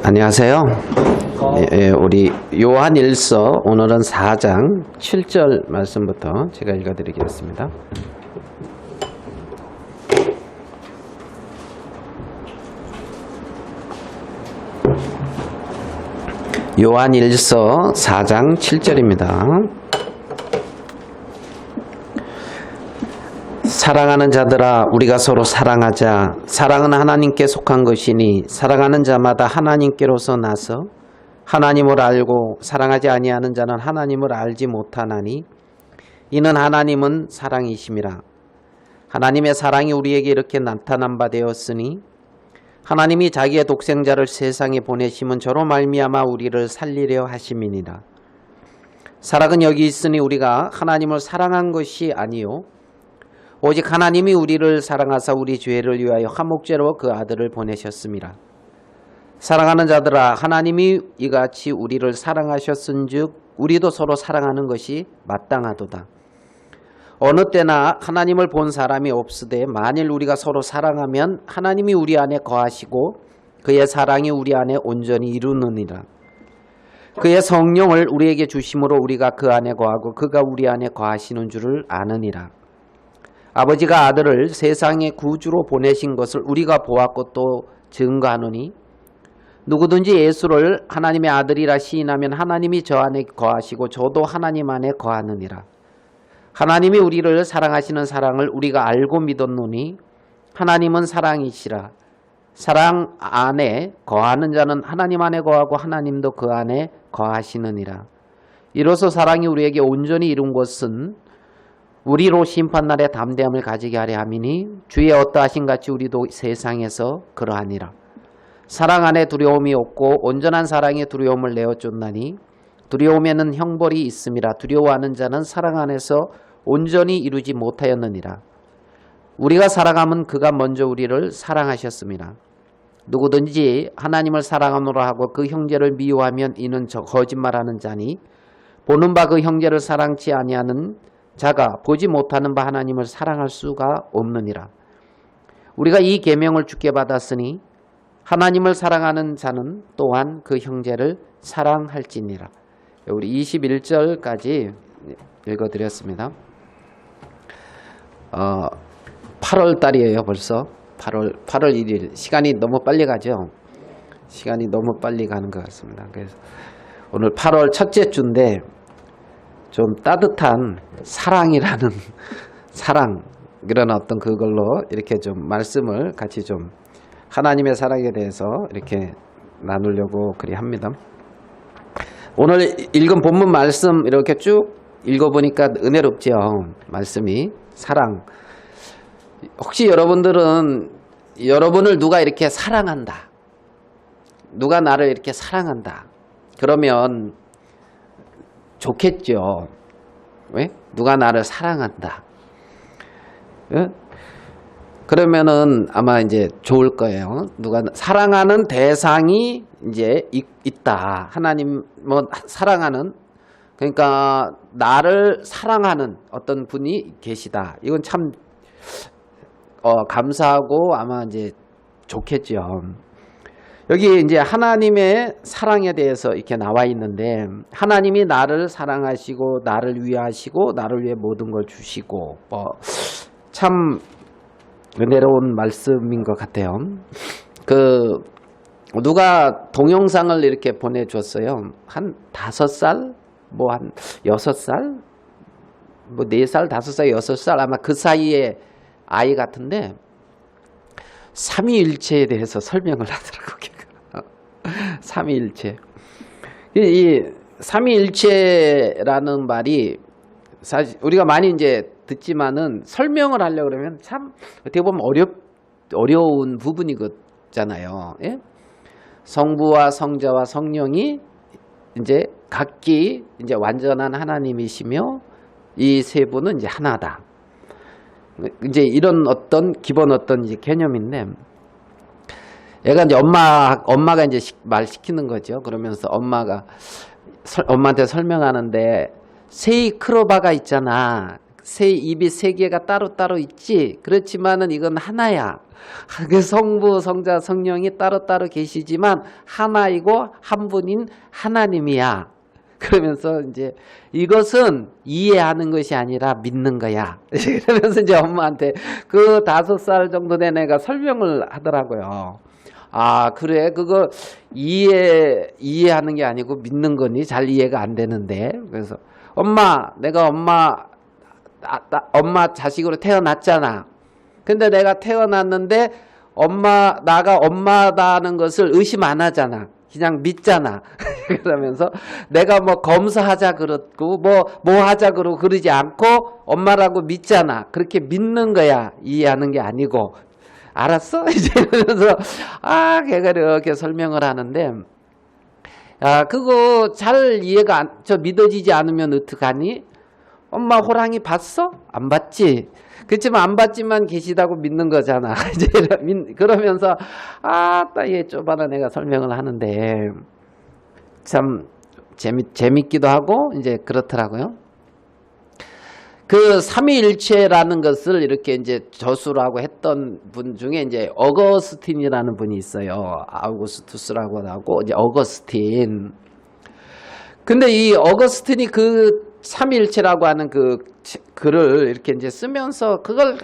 안녕하세요. 우리 요한일서 오늘은 4장 7절 말씀부터 제가 읽어드리겠습니다. 요한일서 4장 7절입니다. 사랑하는 자들아, 우리가 서로 사랑하자. 사랑은 하나님께 속한 것이니 사랑하는 자마다 하나님께로서 나서 하나님을 알고 사랑하지 아니하는 자는 하나님을 알지 못하나니 이는 하나님은 사랑이심이라. 하나님의 사랑이 우리에게 이렇게 나타난 바 되었으니 하나님이 자기의 독생자를 세상에 보내심은 저로 말미암아 우리를 살리려 하심이니라. 사랑은 여기 있으니 우리가 하나님을 사랑한 것이 아니요 오직 하나님이 우리를 사랑하사 우리 죄를 위하여 화목제로 그 아들을 보내셨습니다. 사랑하는 자들아, 하나님이 이같이 우리를 사랑하셨은즉 우리도 서로 사랑하는 것이 마땅하도다. 어느 때나 하나님을 본 사람이 없으되 만일 우리가 서로 사랑하면 하나님이 우리 안에 거하시고 그의 사랑이 우리 안에 온전히 이루느니라. 그의 성령을 우리에게 주심으로 우리가 그 안에 거하고 그가 우리 안에 거하시는 줄을 아느니라. 아버지가 아들을 세상의 구주로 보내신 것을 우리가 보았고 또 증거하노니 누구든지 예수를 하나님의 아들이라 시인하면 하나님이 저 안에 거하시고 저도 하나님 안에 거하느니라. 하나님이 우리를 사랑하시는 사랑을 우리가 알고 믿었노니 하나님은 사랑이시라. 사랑 안에 거하는 자는 하나님 안에 거하고 하나님도 그 안에 거하시느니라. 이로써 사랑이 우리에게 온전히 이룬 것은 우리로 심판날에 담대함을 가지게 하려 함이니 주의 어떠하신 같이 우리도 세상에서 그러하니라. 사랑 안에 두려움이 없고 온전한 사랑에 두려움을 내어 쫓나니 두려움에는 형벌이 있음이라. 두려워하는 자는 사랑 안에서 온전히 이루지 못하였느니라. 우리가 사랑함은 그가 먼저 우리를 사랑하셨습니다. 누구든지 하나님을 사랑함으로 하고 그 형제를 미워하면 이는 거짓말하는 자니 보는 바 그 형제를 사랑치 아니하는 자가 보지 못하는 바 하나님을 사랑할 수가 없느니라. 우리가 이 계명을 주께 받았으니 하나님을 사랑하는 자는 또한 그 형제를 사랑할지니라. 우리 21절까지 읽어드렸습니다. 8월 달이에요. 벌써 8월 1일. 시간이 너무 빨리 가죠. 시간이 너무 빨리 가는 것 같습니다. 그래서 오늘 8월 첫째 주인데 좀 따뜻한 사랑이라는 사랑 이런 어떤 그걸로 이렇게 좀 말씀을 같이 좀 하나님의 사랑에 대해서 이렇게 나누려고 그리 합니다. 오늘 읽은 본문 말씀 이렇게 쭉 읽어보니까 은혜롭죠. 말씀이 사랑. 혹시 여러분들은 여러분을 누가 이렇게 사랑한다. 누가 나를 이렇게 사랑한다. 그러면 좋겠죠. 왜? 누가 나를 사랑한다. 예? 그러면은 아마 이제 좋을 거예요. 누가 사랑하는 대상이 이제 있다. 하나님 뭐 사랑하는 그러니까 나를 사랑하는 어떤 분이 계시다. 이건 참 감사하고 아마 이제 좋겠죠. 여기 이제 하나님의 사랑에 대해서 이렇게 나와 있는데 하나님이 나를 사랑하시고 나를 위하시고 나를 위해 모든 걸 주시고 참 은혜로운 말씀인 것 같아요. 누가 동영상을 이렇게 보내줬어요. 한 5살, 뭐 한 6살, 뭐 4살, 5살, 6살 아마 그 사이에 아이 같은데 삼위일체에 대해서 설명을 하더라고요. 삼위일체. 이 삼위일체라는 말이 사실 우리가 많이 이제 듣지만은 설명을 하려고 그러면 참 어떻게 보면 어려운 부분이잖아요. 예? 성부와 성자와 성령이 이제 각기 이제 완전한 하나님이시며 이 세 분은 이제 하나다. 이제 이런 어떤 기본 어떤 이제 개념인데 얘가 이제 엄마가 이제 말 시키는 거죠. 그러면서 엄마한테 설명하는데 세이크로바가 있잖아. 입이 세 개가 따로따로 있지. 그렇지만은 이건 하나야. 그 성부, 성자, 성령이 따로따로 계시지만 하나이고 한 분인 하나님이야. 그러면서 이제 이것은 이해하는 것이 아니라 믿는 거야. 그러면서 이제 엄마한테 그 5살 정도 된 애가 설명을 하더라고요. 아, 그래? 그거 이해하는 게 아니고 믿는 거니? 잘 이해가 안 되는데. 그래서 내가 엄마 자식으로 태어났잖아. 근데 내가 태어났는데 나가 엄마다는 것을 의심 안 하잖아. 그냥 믿잖아. 그러면서 내가 뭐 검사하자 그러고 뭐 하자 그러고 그러지 않고 엄마라고 믿잖아. 그렇게 믿는 거야. 이해하는 게 아니고. 알았어? 이제 그러면서 걔가 이렇게 설명을 하는데 그거 잘 믿어지지 않으면 어떡하니? 엄마 호랑이 봤어? 안 봤지? 그렇지만 안 봤지만 계시다고 믿는 거잖아. 이제 그러면서 얘 쪼바나 내가 설명을 하는데 참 재밌기도 하고 이제 그렇더라고요. 그 삼위일체라는 것을 이렇게 이제 저술하고 했던 분 중에 이제 어거스틴이라는 분이 있어요. 아우구스투스라고 하고 이제 어거스틴. 근데 이 어거스틴이 그 삼위일체라고 하는 그 글을 이렇게 이제 쓰면서 그걸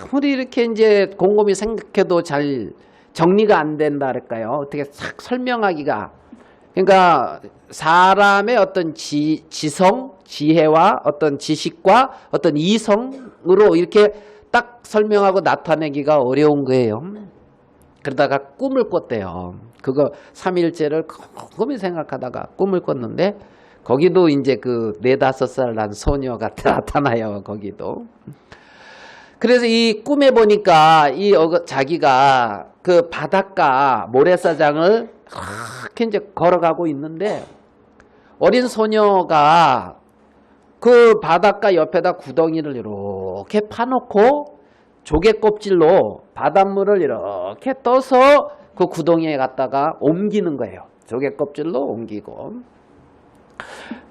아무리 이렇게 이제 곰곰이 생각해도 잘 정리가 안 된다 할까요? 어떻게 싹 설명하기가. 그러니까 사람의 어떤 지성, 지혜와 어떤 지식과 어떤 이성으로 이렇게 딱 설명하고 나타내기가 어려운 거예요. 그러다가 꿈을 꿨대요. 그거 삼일체를 곰곰이 생각하다가 꿈을 꿨는데 거기도 이제 그 4-5살 난 소녀가 나타나요. 거기도. 그래서 이 꿈에 보니까 자기가 그 바닷가 모래사장을 이렇게 이제 걸어가고 있는데 어린 소녀가 그 바닷가 옆에다 구덩이를 이렇게 파놓고 조개 껍질로 바닷물을 이렇게 떠서 그 구덩이에 갖다가 옮기는 거예요. 조개 껍질로 옮기고.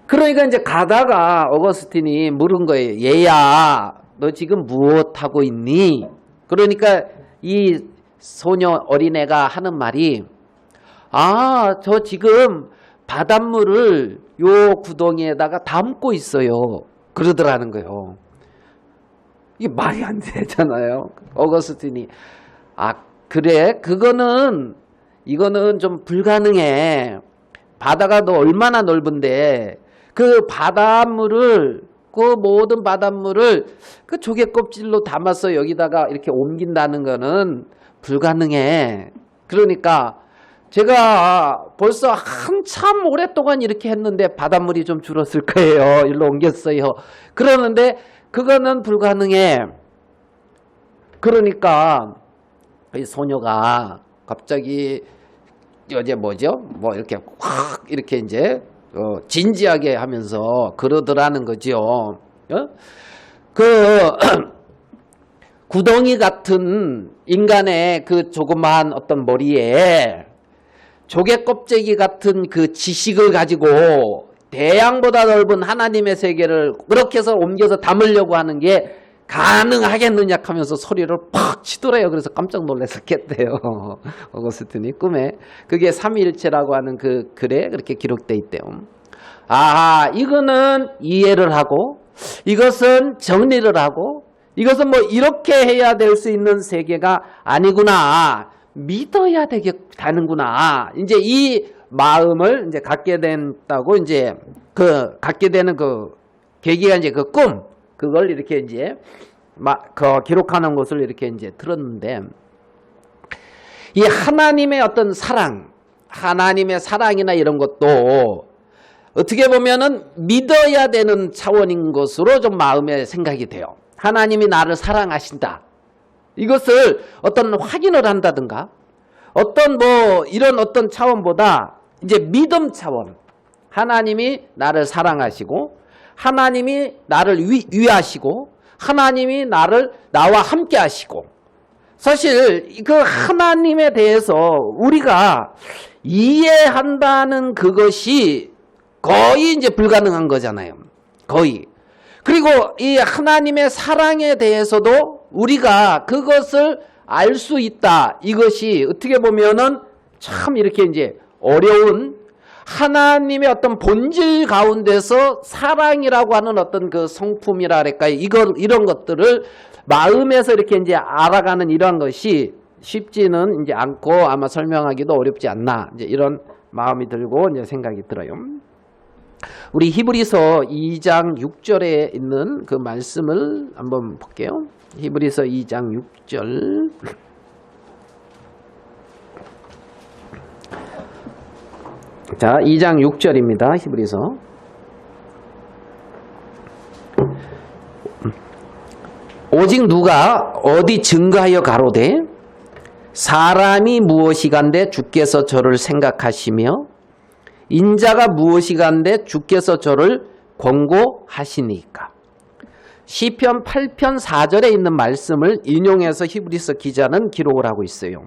그러니까 이제 가다가 어거스틴이 물은 거예요. 얘야, 너 지금 무엇 하고 있니? 그러니까 이 소녀 어린애가 하는 말이 저 지금 바닷물을 요 구덩이에다가 담고 있어요. 그러더라는 거예요. 이게 말이 안 되잖아요. 어거스틴이 그래? 이거는 좀 불가능해. 바다가 너 얼마나 넓은데 그 바닷물을 그 모든 바닷물을 그 조개 껍질로 담아서 여기다가 이렇게 옮긴다는 거는 불가능해. 그러니까 제가 벌써 한참 오랫동안 이렇게 했는데 바닷물이 좀 줄었을 거예요. 일로 옮겼어요. 그러는데 그거는 불가능해. 그러니까 이 소녀가 갑자기 어제 뭐죠? 뭐 이렇게 확 이렇게 이제 진지하게 하면서 그러더라는 거죠. 그 구덩이 같은 인간의 그 조그마한 어떤 머리에 조개 껍데기 같은 그 지식을 가지고 대양보다 넓은 하나님의 세계를 그렇게 해서 옮겨서 담으려고 하는 게 가능하겠느냐 하면서 소리를 팍 치더래요. 그래서 깜짝 놀랐었겠대요. 어거스틴이 꿈에. 그게 삼위일체라고 하는 그 글에 그렇게 기록돼 있대요. 이거는 이해를 하고 이것은 정리를 하고 이것은 뭐 이렇게 해야 될 수 있는 세계가 아니구나. 믿어야 되는구나. 이제 이 마음을 이제 갖게 된다고 이제 갖게 되는 그 계기가 이제 그 꿈. 그걸 이렇게 이제 기록하는 것을 이렇게 이제 들었는데 이 하나님의 어떤 하나님의 사랑이나 이런 것도 어떻게 보면은 믿어야 되는 차원인 것으로 좀 마음에 생각이 돼요. 하나님이 나를 사랑하신다. 이것을 어떤 확인을 한다든가 이런 어떤 차원보다 이제 믿음 차원. 하나님이 나를 사랑하시고 하나님이 나를 위하시고 하나님이 나와 함께 하시고 사실 그 하나님에 대해서 우리가 이해한다는 그것이 거의 이제 불가능한 거잖아요. 거의. 그리고 이 하나님의 사랑에 대해서도 우리가 그것을 알 수 있다. 이것이 어떻게 보면은 참 이렇게 이제 어려운 하나님의 어떤 본질 가운데서 사랑이라고 하는 어떤 그 성품이라 할까요? 이런 것들을 마음에서 이렇게 이제 알아가는 이런 것이 쉽지는 이제 않고 아마 설명하기도 어렵지 않나. 이제 이런 마음이 들고 이제 생각이 들어요. 우리 히브리서 2장 6절에 있는 그 말씀을 한번 볼게요. 히브리서 2장 6절. 자, 2장 6절입니다. 히브리서. 오직 누가 어디 증거하여 가로되 사람이 무엇이간데 주께서 저를 생각하시며 인자가 무엇이간데 주께서 저를 권고하시니까. 시편 8편 4절에 있는 말씀을 인용해서 히브리서 기자는 기록을 하고 있어요.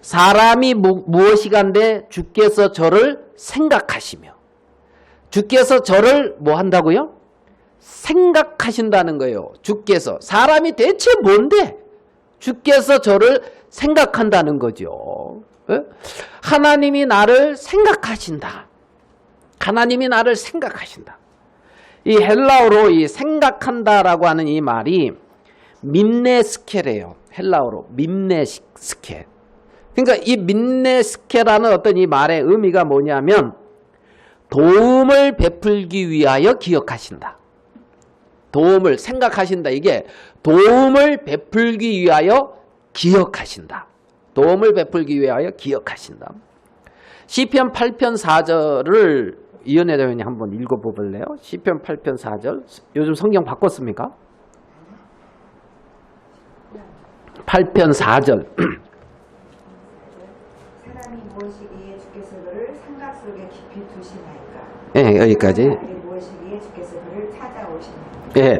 사람이 무엇이간데 주께서 저를 생각하시며, 주께서 저를 뭐 한다고요? 생각하신다는 거예요. 주께서. 사람이 대체 뭔데 주께서 저를 생각한다는 거죠. 하나님이 나를 생각하신다. 하나님이 나를 생각하신다. 이 헬라어로 이 생각한다라고 하는 이 말이 민네스케래요. 헬라어로 민네스케. 그러니까 이 민네스케라는 어떤 이 말의 의미가 뭐냐면 도움을 베풀기 위하여 기억하신다. 도움을 생각하신다. 이게 도움을 베풀기 위하여 기억하신다. 도움을 베풀기 위하여 기억하신다. 시편 8편 4절을 이은혜 대원이 한번 읽어보실래요? 시편 8편 4절. 요즘 성경 바꿨습니까? 8편 4절. 사람이 무엇이기에 주께서 그를 생각 속에 깊이 두시나이까. 예, 여기까지. 무엇이기에 주께서 그를 찾아오시나이까. 예,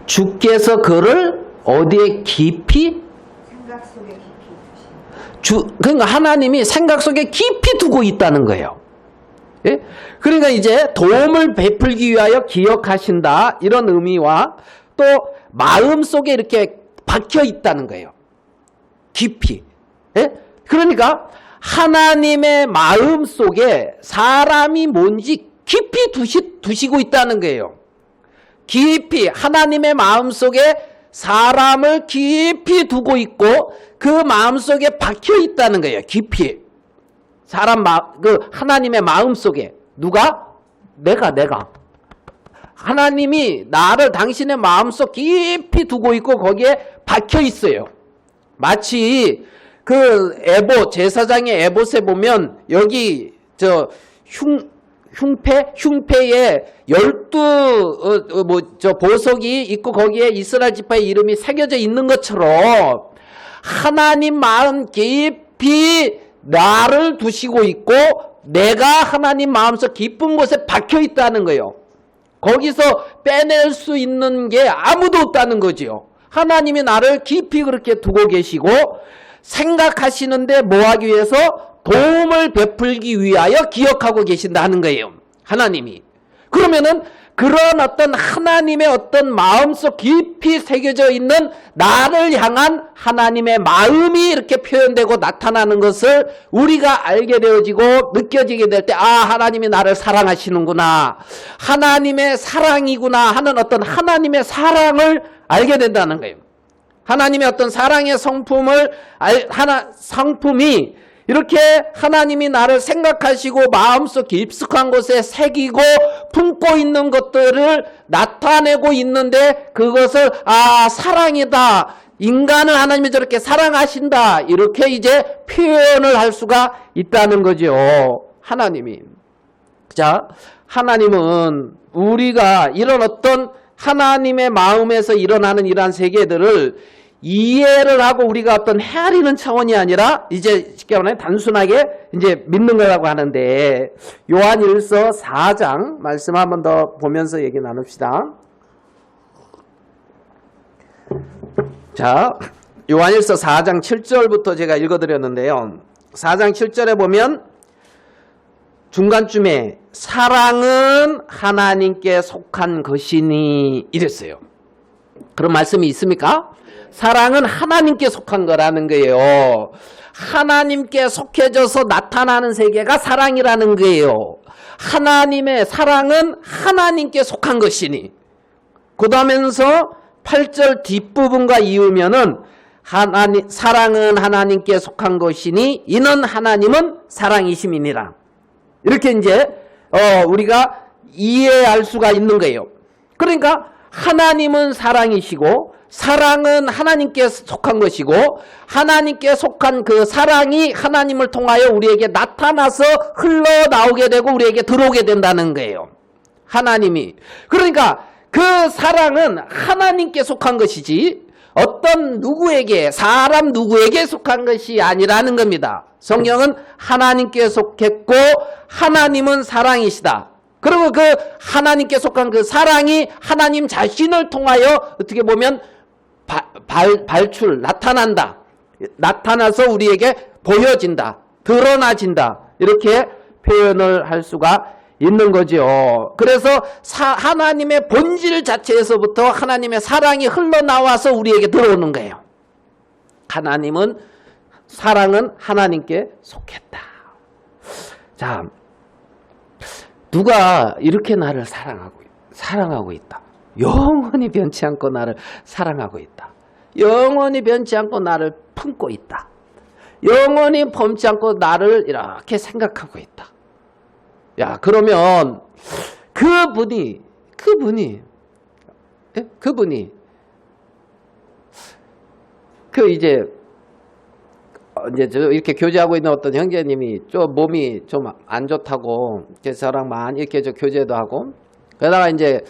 주께서 그를 어디에 깊이? 생각 속에 깊이 두시나이까. 그러니까 하나님이 생각 속에 깊이 두고 있다는 거예요. 예? 그러니까 이제 도움을 베풀기 위하여 기억하신다. 이런 의미와 또 마음 속에 이렇게 박혀 있다는 거예요. 깊이. 예? 그러니까 하나님의 마음 속에 사람이 뭔지 깊이 두시고 있다는 거예요. 깊이 하나님의 마음 속에 사람을 깊이 두고 있고 그 마음 속에 박혀 있다는 거예요. 깊이. 하나님의 마음 속에. 누가? 내가. 하나님이 나를 당신의 마음속 깊이 두고 있고 거기에 박혀 있어요. 마치 그 제사장의 에봇에 보면 여기 흉패에 12 보석이 있고 거기에 이스라엘 지파의 이름이 새겨져 있는 것처럼 하나님 마음 깊이 나를 두시고 있고 내가 하나님 마음속 깊은 곳에 박혀 있다는 거예요. 거기서 빼낼 수 있는 게 아무도 없다는 거지요. 하나님이 나를 깊이 그렇게 두고 계시고 생각하시는데 뭐 하기 위해서? 도움을 베풀기 위하여 기억하고 계신다는 거예요. 하나님이. 그러면은 그런 어떤 하나님의 어떤 마음속 깊이 새겨져 있는 나를 향한 하나님의 마음이 이렇게 표현되고 나타나는 것을 우리가 알게 되어지고 느껴지게 될 때, 아, 하나님이 나를 사랑하시는구나. 하나님의 사랑이구나 하는 어떤 하나님의 사랑을 알게 된다는 거예요. 하나님의 어떤 사랑의 성품이 이렇게 하나님이 나를 생각하시고 마음속 깊숙한 곳에 새기고 품고 있는 것들을 나타내고 있는데 그것을 사랑이다. 인간을 하나님이 저렇게 사랑하신다. 이렇게 이제 표현을 할 수가 있다는 거죠. 하나님이. 자, 하나님은 우리가 이런 어떤 하나님의 마음에서 일어나는 이러한 세계들을 이해를 하고 우리가 어떤 헤아리는 차원이 아니라 이제 쉽게 말하면 단순하게 이제 믿는 거라고 하는데 요한일서 4장 말씀 한 번 더 보면서 얘기 나눕시다. 자, 요한일서 4장 7절부터 제가 읽어드렸는데요. 4장 7절에 보면 중간쯤에 사랑은 하나님께 속한 것이니 이랬어요. 그런 말씀이 있습니까? 사랑은 하나님께 속한 거라는 거예요. 하나님께 속해져서 나타나는 세계가 사랑이라는 거예요. 하나님의 사랑은 하나님께 속한 것이니. 그다음에서 8절 뒷부분과 이으면은 사랑은 하나님께 속한 것이니 이는 하나님은 사랑이심이니라. 이렇게 이제 우리가 이해할 수가 있는 거예요. 그러니까 하나님은 사랑이시고 사랑은 하나님께 속한 것이고 하나님께 속한 그 사랑이 하나님을 통하여 우리에게 나타나서 흘러나오게 되고 우리에게 들어오게 된다는 거예요. 하나님이. 그러니까 그 사랑은 하나님께 속한 것이지 어떤 누구에게, 사람 누구에게 속한 것이 아니라는 겁니다. 성경은 하나님께 속했고 하나님은 사랑이시다. 그리고 그 하나님께 속한 그 사랑이 하나님 자신을 통하여 어떻게 보면 나타난다. 나타나서 우리에게 보여진다. 드러나진다. 이렇게 표현을 할 수가 있는 거죠. 그래서 하나님의 본질 자체에서부터 하나님의 사랑이 흘러나와서 우리에게 들어오는 거예요. 사랑은 하나님께 속했다. 자, 누가 이렇게 나를 사랑하고 있다. 영원히 변치 않고 나를 사랑하고 있다. 영원히 변치 않고 나를 품고 있다. 영원히 범치 않고 나를 이렇게 생각하고 있다. 야, 그러면 그분이 이제 이렇게 교제하고 있는 어떤 형제님이 좀 몸이 좀 안 좋다고 저랑 많이 이렇게 교제도 하고, 그러다가 이제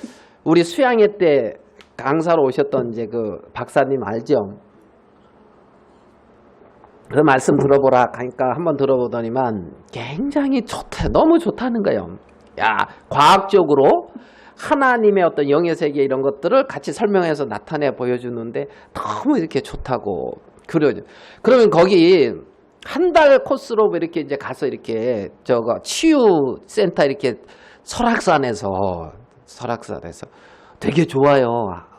우리 수양회 때 강사로 오셨던 이제 그 박사님 알죠? 그 말씀 들어보라 하니까 한번 들어보더니만 굉장히 좋다, 너무 좋다는 거예요. 야, 과학적으로 하나님의 어떤 영의 세계 이런 것들을 같이 설명해서 나타내 보여주는데 너무 이렇게 좋다고 그러죠. 그러면 거기 한 달 코스로 이렇게 이제 가서 이렇게 치유센터 이렇게 설악산에서 되게 좋아요.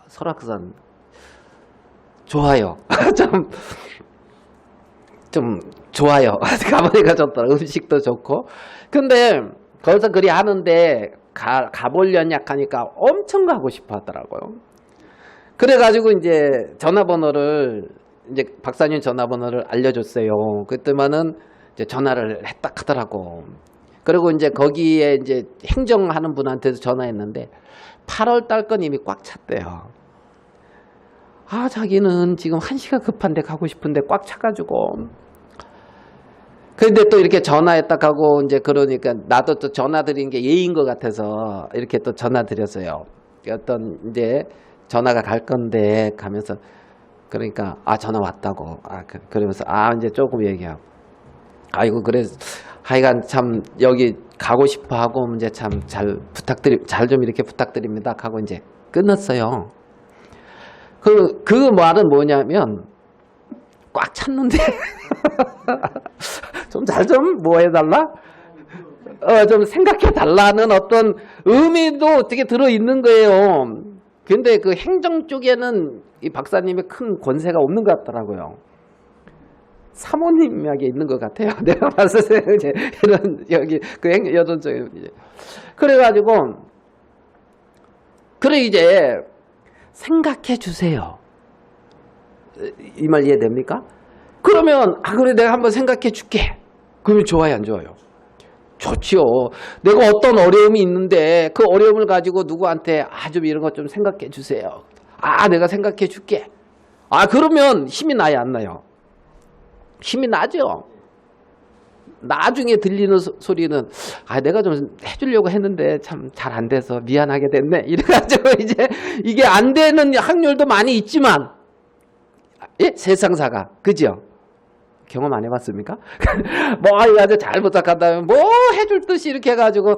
설악산 좋아요. 좀 좋아요. 가보니까 좋더라. 음식도 좋고. 근데 거기서 그리 하는데 가보려냐 하니까 엄청 가고 싶어 하더라고요. 그래가지고 이제 이제 박사님 전화번호를 알려줬어요. 그때만은 이제 전화를 했다 하더라고. 그리고 이제 거기에 이제 행정하는 분한테도 전화했는데 8월 달 건 이미 꽉 찼대요. 아, 자기는 지금 1시가 급한데 가고 싶은데 꽉 차가지고. 근데 또 이렇게 전화했다 하고 이제 그러니까 나도 또 전화 드린 게 예의인 것 같아서 이렇게 또 전화 드렸어요. 어떤 이제 전화가 갈 건데 가면서 그러니까 전화 왔다고. 그러면서 이제 조금 얘기하고. 아이고, 그래서 하여간 참 여기 가고 싶어 하고 이제 참 잘 좀 이렇게 부탁드립니다 하고 이제 끊었어요. 그 말은 뭐냐면 꽉 찼는데 좀 잘 좀 뭐 해달라? 좀 생각해 달라는 어떤 의미도 어떻게 들어있는 거예요. 근데 그 행정 쪽에는 이 박사님의 큰 권세가 없는 것 같더라고요. 사모님에게 있는 것 같아요. 내가 봤을 때 이런 여기 그 여전 쪽에 그래가지고 이제 생각해 주세요. 이 말 이해됩니까? 그러면 그래 내가 한번 생각해 줄게. 그러면 좋아요, 안 좋아요? 좋지요. 내가 어떤 어려움이 있는데 그 어려움을 가지고 누구한테 좀 이런 것 좀 생각해 주세요. 내가 생각해 줄게. 그러면 힘이 나요, 안 나요? 힘이 나죠. 나중에 들리는 소리는 내가 좀 해주려고 했는데 참 잘 안 돼서 미안하게 됐네. 이래가지고 이제 이게 안 되는 확률도 많이 있지만 세상사가 그죠? 경험 안 해봤습니까? 아주 잘 부탁한다면 해줄 듯이 이렇게 해가지고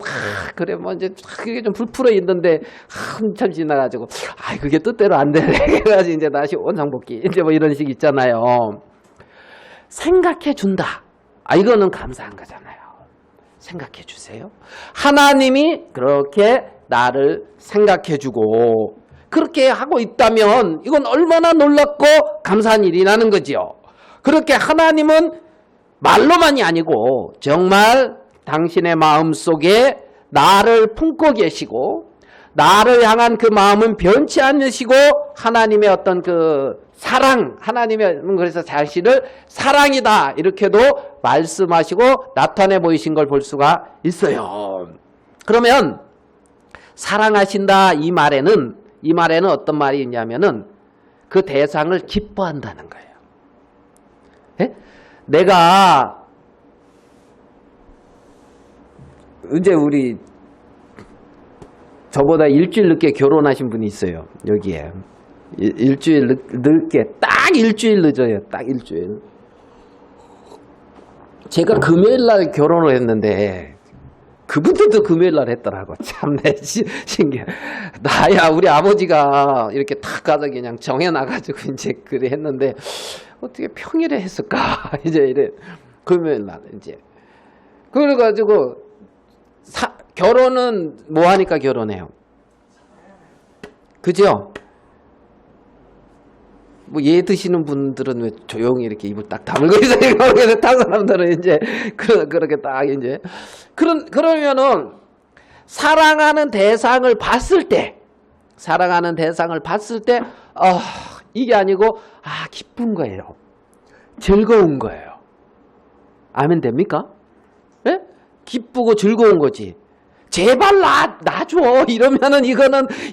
그래 이제 그게 좀 불풀어 있는데 한참 지나가지고 그게 뜻대로 안 되네. 그래가지고 이제 다시 원상복귀 이제 이런 식 있잖아요. 생각해 준다. 이거는 감사한 거잖아요. 생각해 주세요. 하나님이 그렇게 나를 생각해 주고 그렇게 하고 있다면 이건 얼마나 놀랍고 감사한 일이라는 거지요. 그렇게 하나님은 말로만이 아니고 정말 당신의 마음속에 나를 품고 계시고 나를 향한 그 마음은 변치 않으시고 하나님의 어떤 그 사랑, 하나님의 그래서 자신을 사랑이다 이렇게도 말씀하시고 나타내 보이신 걸 볼 수가 있어요. 그러면 사랑하신다 이 말에는 어떤 말이 있냐면은 그 대상을 기뻐한다는 거예요. 예? 내가 이제 우리 저보다 일주일 늦게 결혼하신 분이 있어요. 여기에 일주일 늦게 딱 일주일 늦어요. 딱 일주일. 제가 금요일 날 결혼을 했는데 그분들도 금요일 날 했더라고. 참내 신기해. 나야 우리 아버지가 이렇게 탁 가서 그냥 정해놔가지고 이제 그래 했는데 어떻게 평일에 했을까? 이제 이래 금요일 날 이제 그래가지고 결혼은 뭐 하니까 결혼해요? 그죠? 뭐 예 드시는 분들은 왜 조용히 이렇게 입을 딱 다물고 있어요? 다른 사람들은 이제 그렇게 딱 이제 그러면은 사랑하는 대상을 봤을 때 이게 아니고 기쁜 거예요. 즐거운 거예요. 아멘 됩니까? 예? 기쁘고 즐거운 거지. 제발 놔줘 이러면은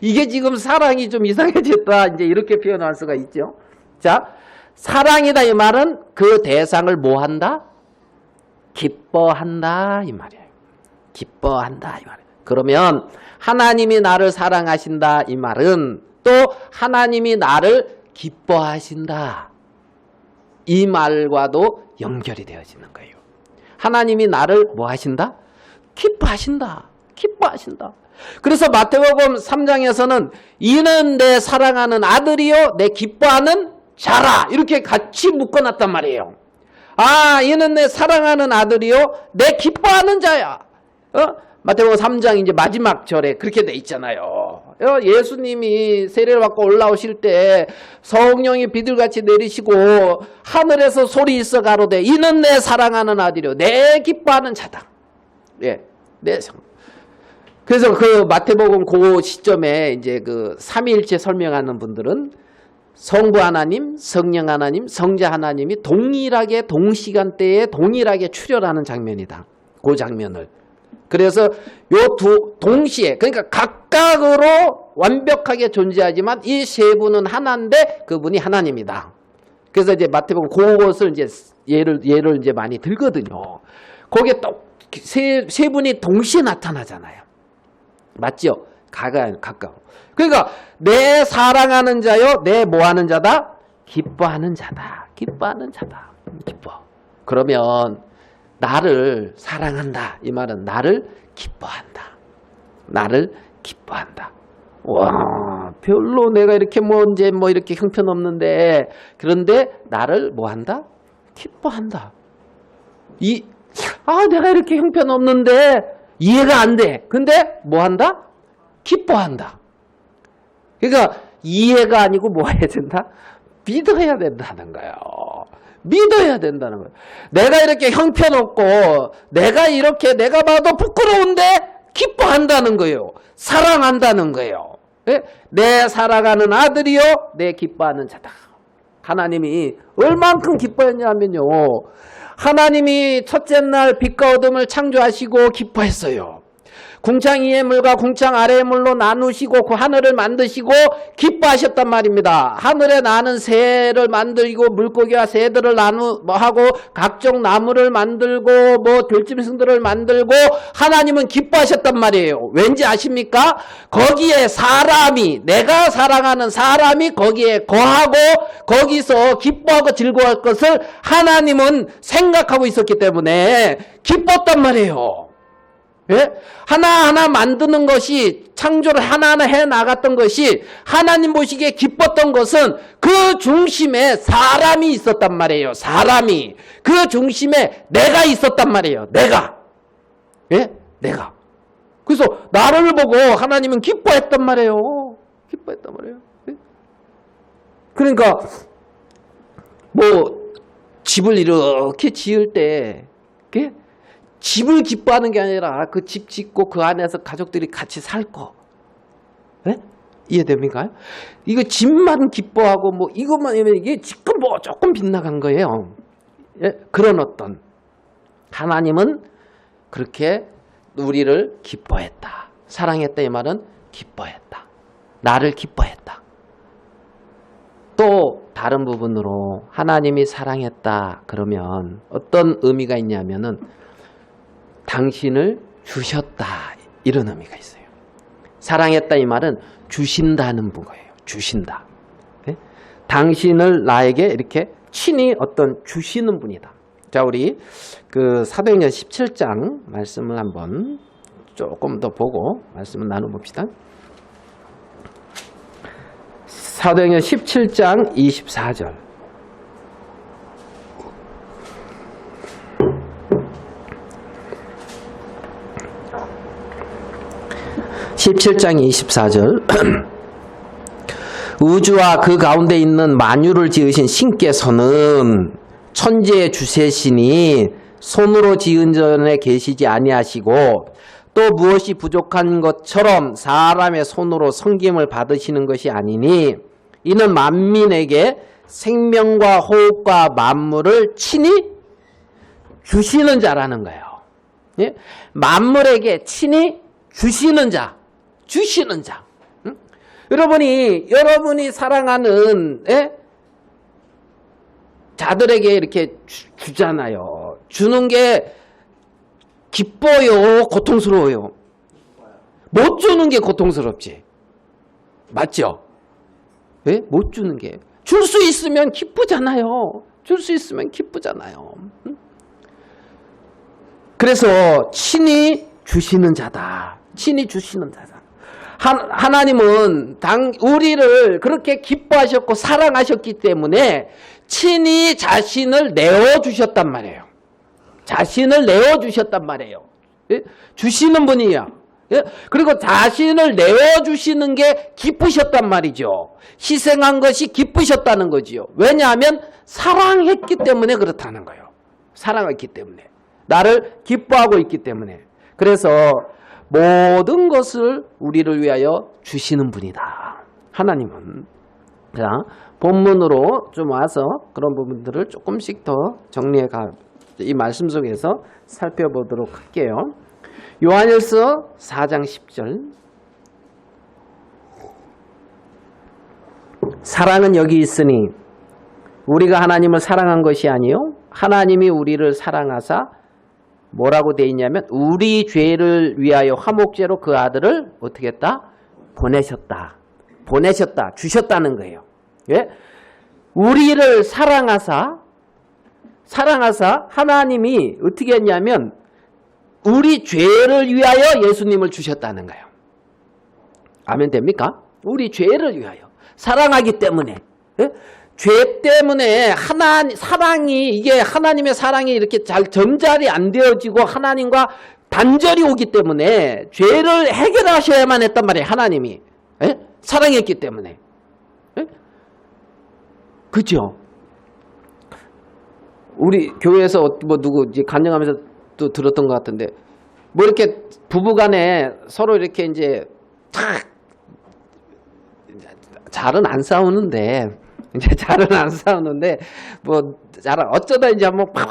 이게 지금 사랑이 좀 이상해졌다 이제 이렇게 표현할 수가 있죠. 자, 사랑이다 이 말은 그 대상을 뭐 한다? 기뻐한다 이 말이에요. 기뻐한다 이 말이에요. 그러면 하나님이 나를 사랑하신다 이 말은 또 하나님이 나를 기뻐하신다 이 말과도 연결이 되어지는 거예요. 하나님이 나를 뭐 하신다? 기뻐하신다. 그래서 마태복음 3장에서는 이는 내 사랑하는 아들이요 내 기뻐하는 자라 이렇게 같이 묶어놨단 말이에요. 이는 내 사랑하는 아들이요 내 기뻐하는 자야. 마태복음 3장 이제 마지막 절에 그렇게 돼 있잖아요. 예수님이 세례를 받고 올라오실 때 성령이 비둘같이 내리시고 하늘에서 소리 있어 가로되 이는 내 사랑하는 아들이요 내 기뻐하는 자다. 예, 그래서 그 마태복음 그 시점에 이제 그 삼위일체 설명하는 분들은 성부 하나님, 성령 하나님, 성자 하나님이 동일하게 동시간대에 동일하게 출현하는 장면이다. 그 장면을. 그래서 요 동시에 그러니까 각각으로 완벽하게 존재하지만 이 세 분은 하나인데 그분이 하나님이다. 그래서 이제 마태복음 그것을 이제 예를 이제 많이 들거든요. 거기에 또 세 분이 동시에 나타나잖아요. 맞죠? 가까워. 그러니까 내 사랑하는 자요, 내 뭐하는 자다? 기뻐하는 자다. 기뻐하는 자다. 기뻐. 그러면 나를 사랑한다. 이 말은 나를 기뻐한다. 나를 기뻐한다. 와, 별로 내가 이렇게 이제 이렇게 형편없는데 그런데 나를 뭐한다? 기뻐한다. 내가 이렇게 형편없는데 이해가 안 돼. 근데 뭐한다? 기뻐한다. 그러니까 이해가 아니고 뭐 해야 된다? 믿어야 된다는 거예요. 믿어야 된다는 거예요. 내가 이렇게 형편없고 내가 봐도 부끄러운데 기뻐한다는 거예요. 사랑한다는 거예요. 예? 내 사랑하는 아들이요 내 기뻐하는 자다. 하나님이 얼만큼 기뻐했냐면요. 하나님이 첫째 날 빛과 어둠을 창조하시고 기뻐했어요. 궁창 위의 물과 궁창 아래의 물로 나누시고 그 하늘을 만드시고 기뻐하셨단 말입니다. 하늘에 나는 새를 만들고 물고기와 새들을 하고 각종 나무를 만들고 들짐승들을 만들고 하나님은 기뻐하셨단 말이에요. 왠지 아십니까? 거기에 내가 사랑하는 사람이 거기에 거하고 거기서 기뻐하고 즐거워할 것을 하나님은 생각하고 있었기 때문에 기뻤단 말이에요. 예? 하나하나 만드는 것이 창조를 하나하나 해 나갔던 것이 하나님 보시기에 기뻤던 것은 그 중심에 사람이 있었단 말이에요. 사람이 그 중심에 내가 있었단 말이에요. 내가 예? 내가. 그래서 나를 보고 하나님은 기뻐했단 말이에요. 기뻐했단 말이에요. 예? 그러니까 뭐 집을 이렇게 지을 때 예? 집을 기뻐하는 게 아니라 그 집 짓고 그 안에서 가족들이 같이 살 거. 예? 이해됩니까? 이거 집만 기뻐하고 뭐 이것만 하면 이게 지금 뭐 조금 빗나간 거예요. 예? 그런 어떤 하나님은 그렇게 우리를 기뻐했다. 사랑했다 이 말은 기뻐했다. 나를 기뻐했다. 또 다른 부분으로 하나님이 사랑했다 그러면 어떤 의미가 있냐면은 당신을 주셨다 이런 의미가 있어요. 사랑했다 이 말은 주신다는 거예요. 주신다. 네? 당신을 나에게 이렇게 친히 어떤 주시는 분이다. 자, 우리 그 사도행전 17장 말씀을 한번 조금 더 보고 말씀을 나눠봅시다. 사도행전 17장 24절. (17장 24절) 우주와 그 가운데 있는 만유를 지으신 신께서는 천지의 주세시니 손으로 지은 전에 계시지 아니하시고 또 무엇이 부족한 것처럼 사람의 손으로 섬김을 받으시는 것이 아니니 이는 만민에게 생명과 호흡과 만물을 친히 주시는 자라는 거예요. 예? 만물에게 친히 주시는 자, 주시는 자. 응? 여러분이 사랑하는 자들에게 이렇게 주잖아요. 주는 게 기뻐요, 고통스러워요? 못 주는 게 고통스럽지. 맞죠? 예? 못 주는 게. 줄 수 있으면 기쁘잖아요. 줄 수 있으면 기쁘잖아요. 응? 그래서 친히 주시는 자다. 친히 주시는 자다. 하나님은 우리를 그렇게 기뻐하셨고 사랑하셨기 때문에 친히 자신을 내어주셨단 말이에요. 자신을 내어주셨단 말이에요. 예? 주시는 분이야. 예? 그리고 자신을 내어주시는 게 기쁘셨단 말이죠. 희생한 것이 기쁘셨다는 거지요. 왜냐하면 사랑했기 때문에 그렇다는 거예요. 사랑했기 때문에. 나를 기뻐하고 있기 때문에. 그래서 모든 것을 우리를 위하여 주시는 분이다. 하나님은. 자, 본문으로 좀 와서 그런 부분들을 조금씩 더 정리해 이 말씀 속에서 살펴보도록 할게요. 요한일서 4장 10절. 사랑은 여기 있으니 우리가 하나님을 사랑한 것이 아니요 하나님이 우리를 사랑하사 뭐라고 돼 있냐면 우리 죄를 위하여 화목제로 그 아들을 어떻게 했다? 보내셨다. 주셨다는 거예요. 예? 우리를 사랑하사 하나님이 어떻게 했냐면 우리 죄를 위하여 예수님을 주셨다는 거예요. 아멘 됩니까? 우리 죄를 위하여. 사랑하기 때문에. 예? 죄 때문에 이게 하나님의 사랑이 이렇게 잘 전달이 안 되어지고 하나님과 단절이 오기 때문에 죄를 해결하셔야만 했단 말이에요. 하나님이. 예? 사랑했기 때문에. 예? 그죠? 우리 교회에서 뭐 누구 이제 간증하면서 또 들었던 것 같은데 뭐 이렇게 부부간에 서로 이렇게 이제 탁 잘은 안 싸우는데 뭐 잘 어쩌다 이제 한번 팍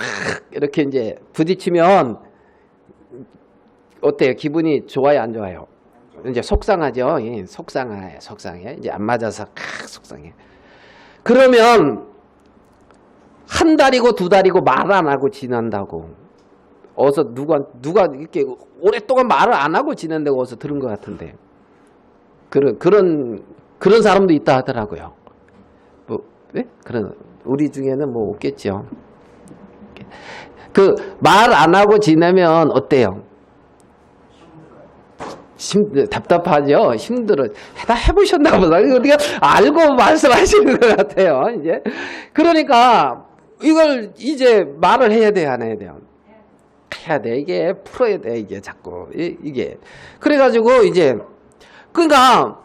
이렇게 이제 부딪히면 어때요? 기분이 좋아요, 안 좋아요? 이제 속상하죠. 예, 속상해. 이제 안 맞아서 속상해. 그러면 한 달이고 두 달이고 말 안 하고 지낸다고. 어서 누가 이렇게 오랫동안 말을 안 하고 지낸다고 어서 들은 것 같은데. 그런 사람도 있다 하더라고요. 뭐, 네? 우리 중에는 뭐 없겠죠. 말 안 하고 지내면 어때요? 답답하죠? 힘들어. 다 해보셨나 보다. 우리가 알고 말씀하시는 것 같아요. 이제. 그러니까, 이걸 이제 말을 해야 돼요, 안 해야 돼요? 해야 돼. 이게 풀어야 돼. 이게 자꾸 이게 그래가지고 이제 그러니까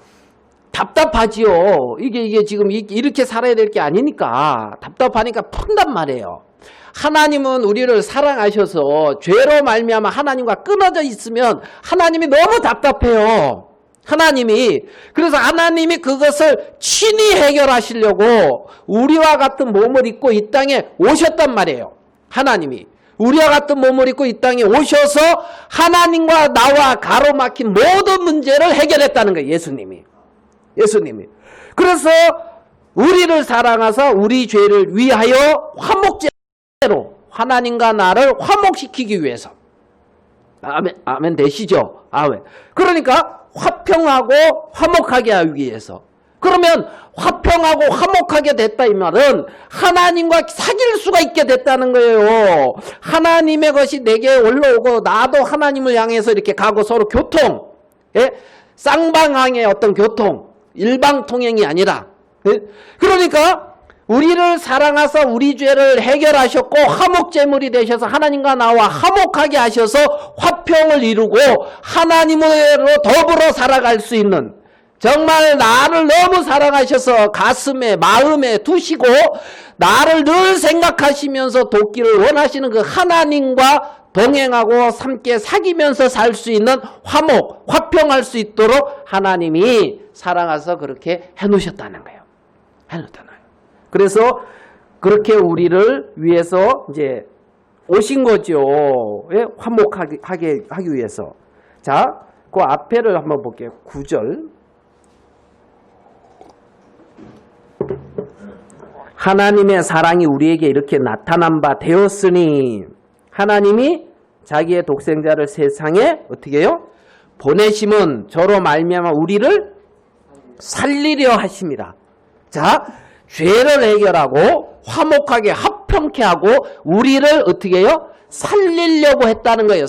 답답하지요. 이게 지금 이렇게 살아야 될 게 아니니까 답답하니까 푼단 말이에요. 하나님은 우리를 사랑하셔서 죄로 말미암아 하나님과 끊어져 있으면 하나님이 너무 답답해요. 하나님이 그래서 하나님이 그것을 친히 해결하시려고 우리와 같은 몸을 입고 이 땅에 오셨단 말이에요. 하나님이 우리와 같은 몸을 입고 이 땅에 오셔서 하나님과 나와 가로막힌 모든 문제를 해결했다는 거예요. 예수님이. 그래서 우리를 사랑하사 우리 죄를 위하여 화목제로 하나님과 나를 화목시키기 위해서. 아멘 되시죠? 아멘. 그러니까 화평하고 화목하게 하기 위해서. 그러면 화평하고 화목하게 됐다 이 말은 하나님과 사귈 수가 있게 됐다는 거예요. 하나님의 것이 내게 올라오고 나도 하나님을 향해서 이렇게 가고 서로 교통, 쌍방향의 어떤 교통, 일방통행이 아니라. 그러니까 우리를 사랑하사 우리 죄를 해결하셨고 화목제물이 되셔서 하나님과 나와 화목하게 하셔서 화평을 이루고 하나님으로 더불어 살아갈 수 있는 정말 나를 너무 사랑하셔서 가슴에 마음에 두시고 나를 늘 생각하시면서 돕기를 원하시는 그 하나님과 동행하고 함께 사귀면서 살 수 있는 화평할 수 있도록 하나님이 사랑하셔서 그렇게 해놓으셨다는 거예요. 해놓잖아요. 그래서 그렇게 우리를 위해서 이제 오신 거죠. 화목하게 하기 위해서. 자, 그 앞에를 한번 볼게요. 9절. 하나님의 사랑이 우리에게 이렇게 나타난 바 되었으니 하나님이 자기의 독생자를 세상에 어떻게 해요? 보내심은 저로 말미암아 우리를 살리려 하심이라. 자, 죄를 해결하고 화목하게 화평케 하고 우리를 어떻게 해요? 살리려고 했다는 거예요.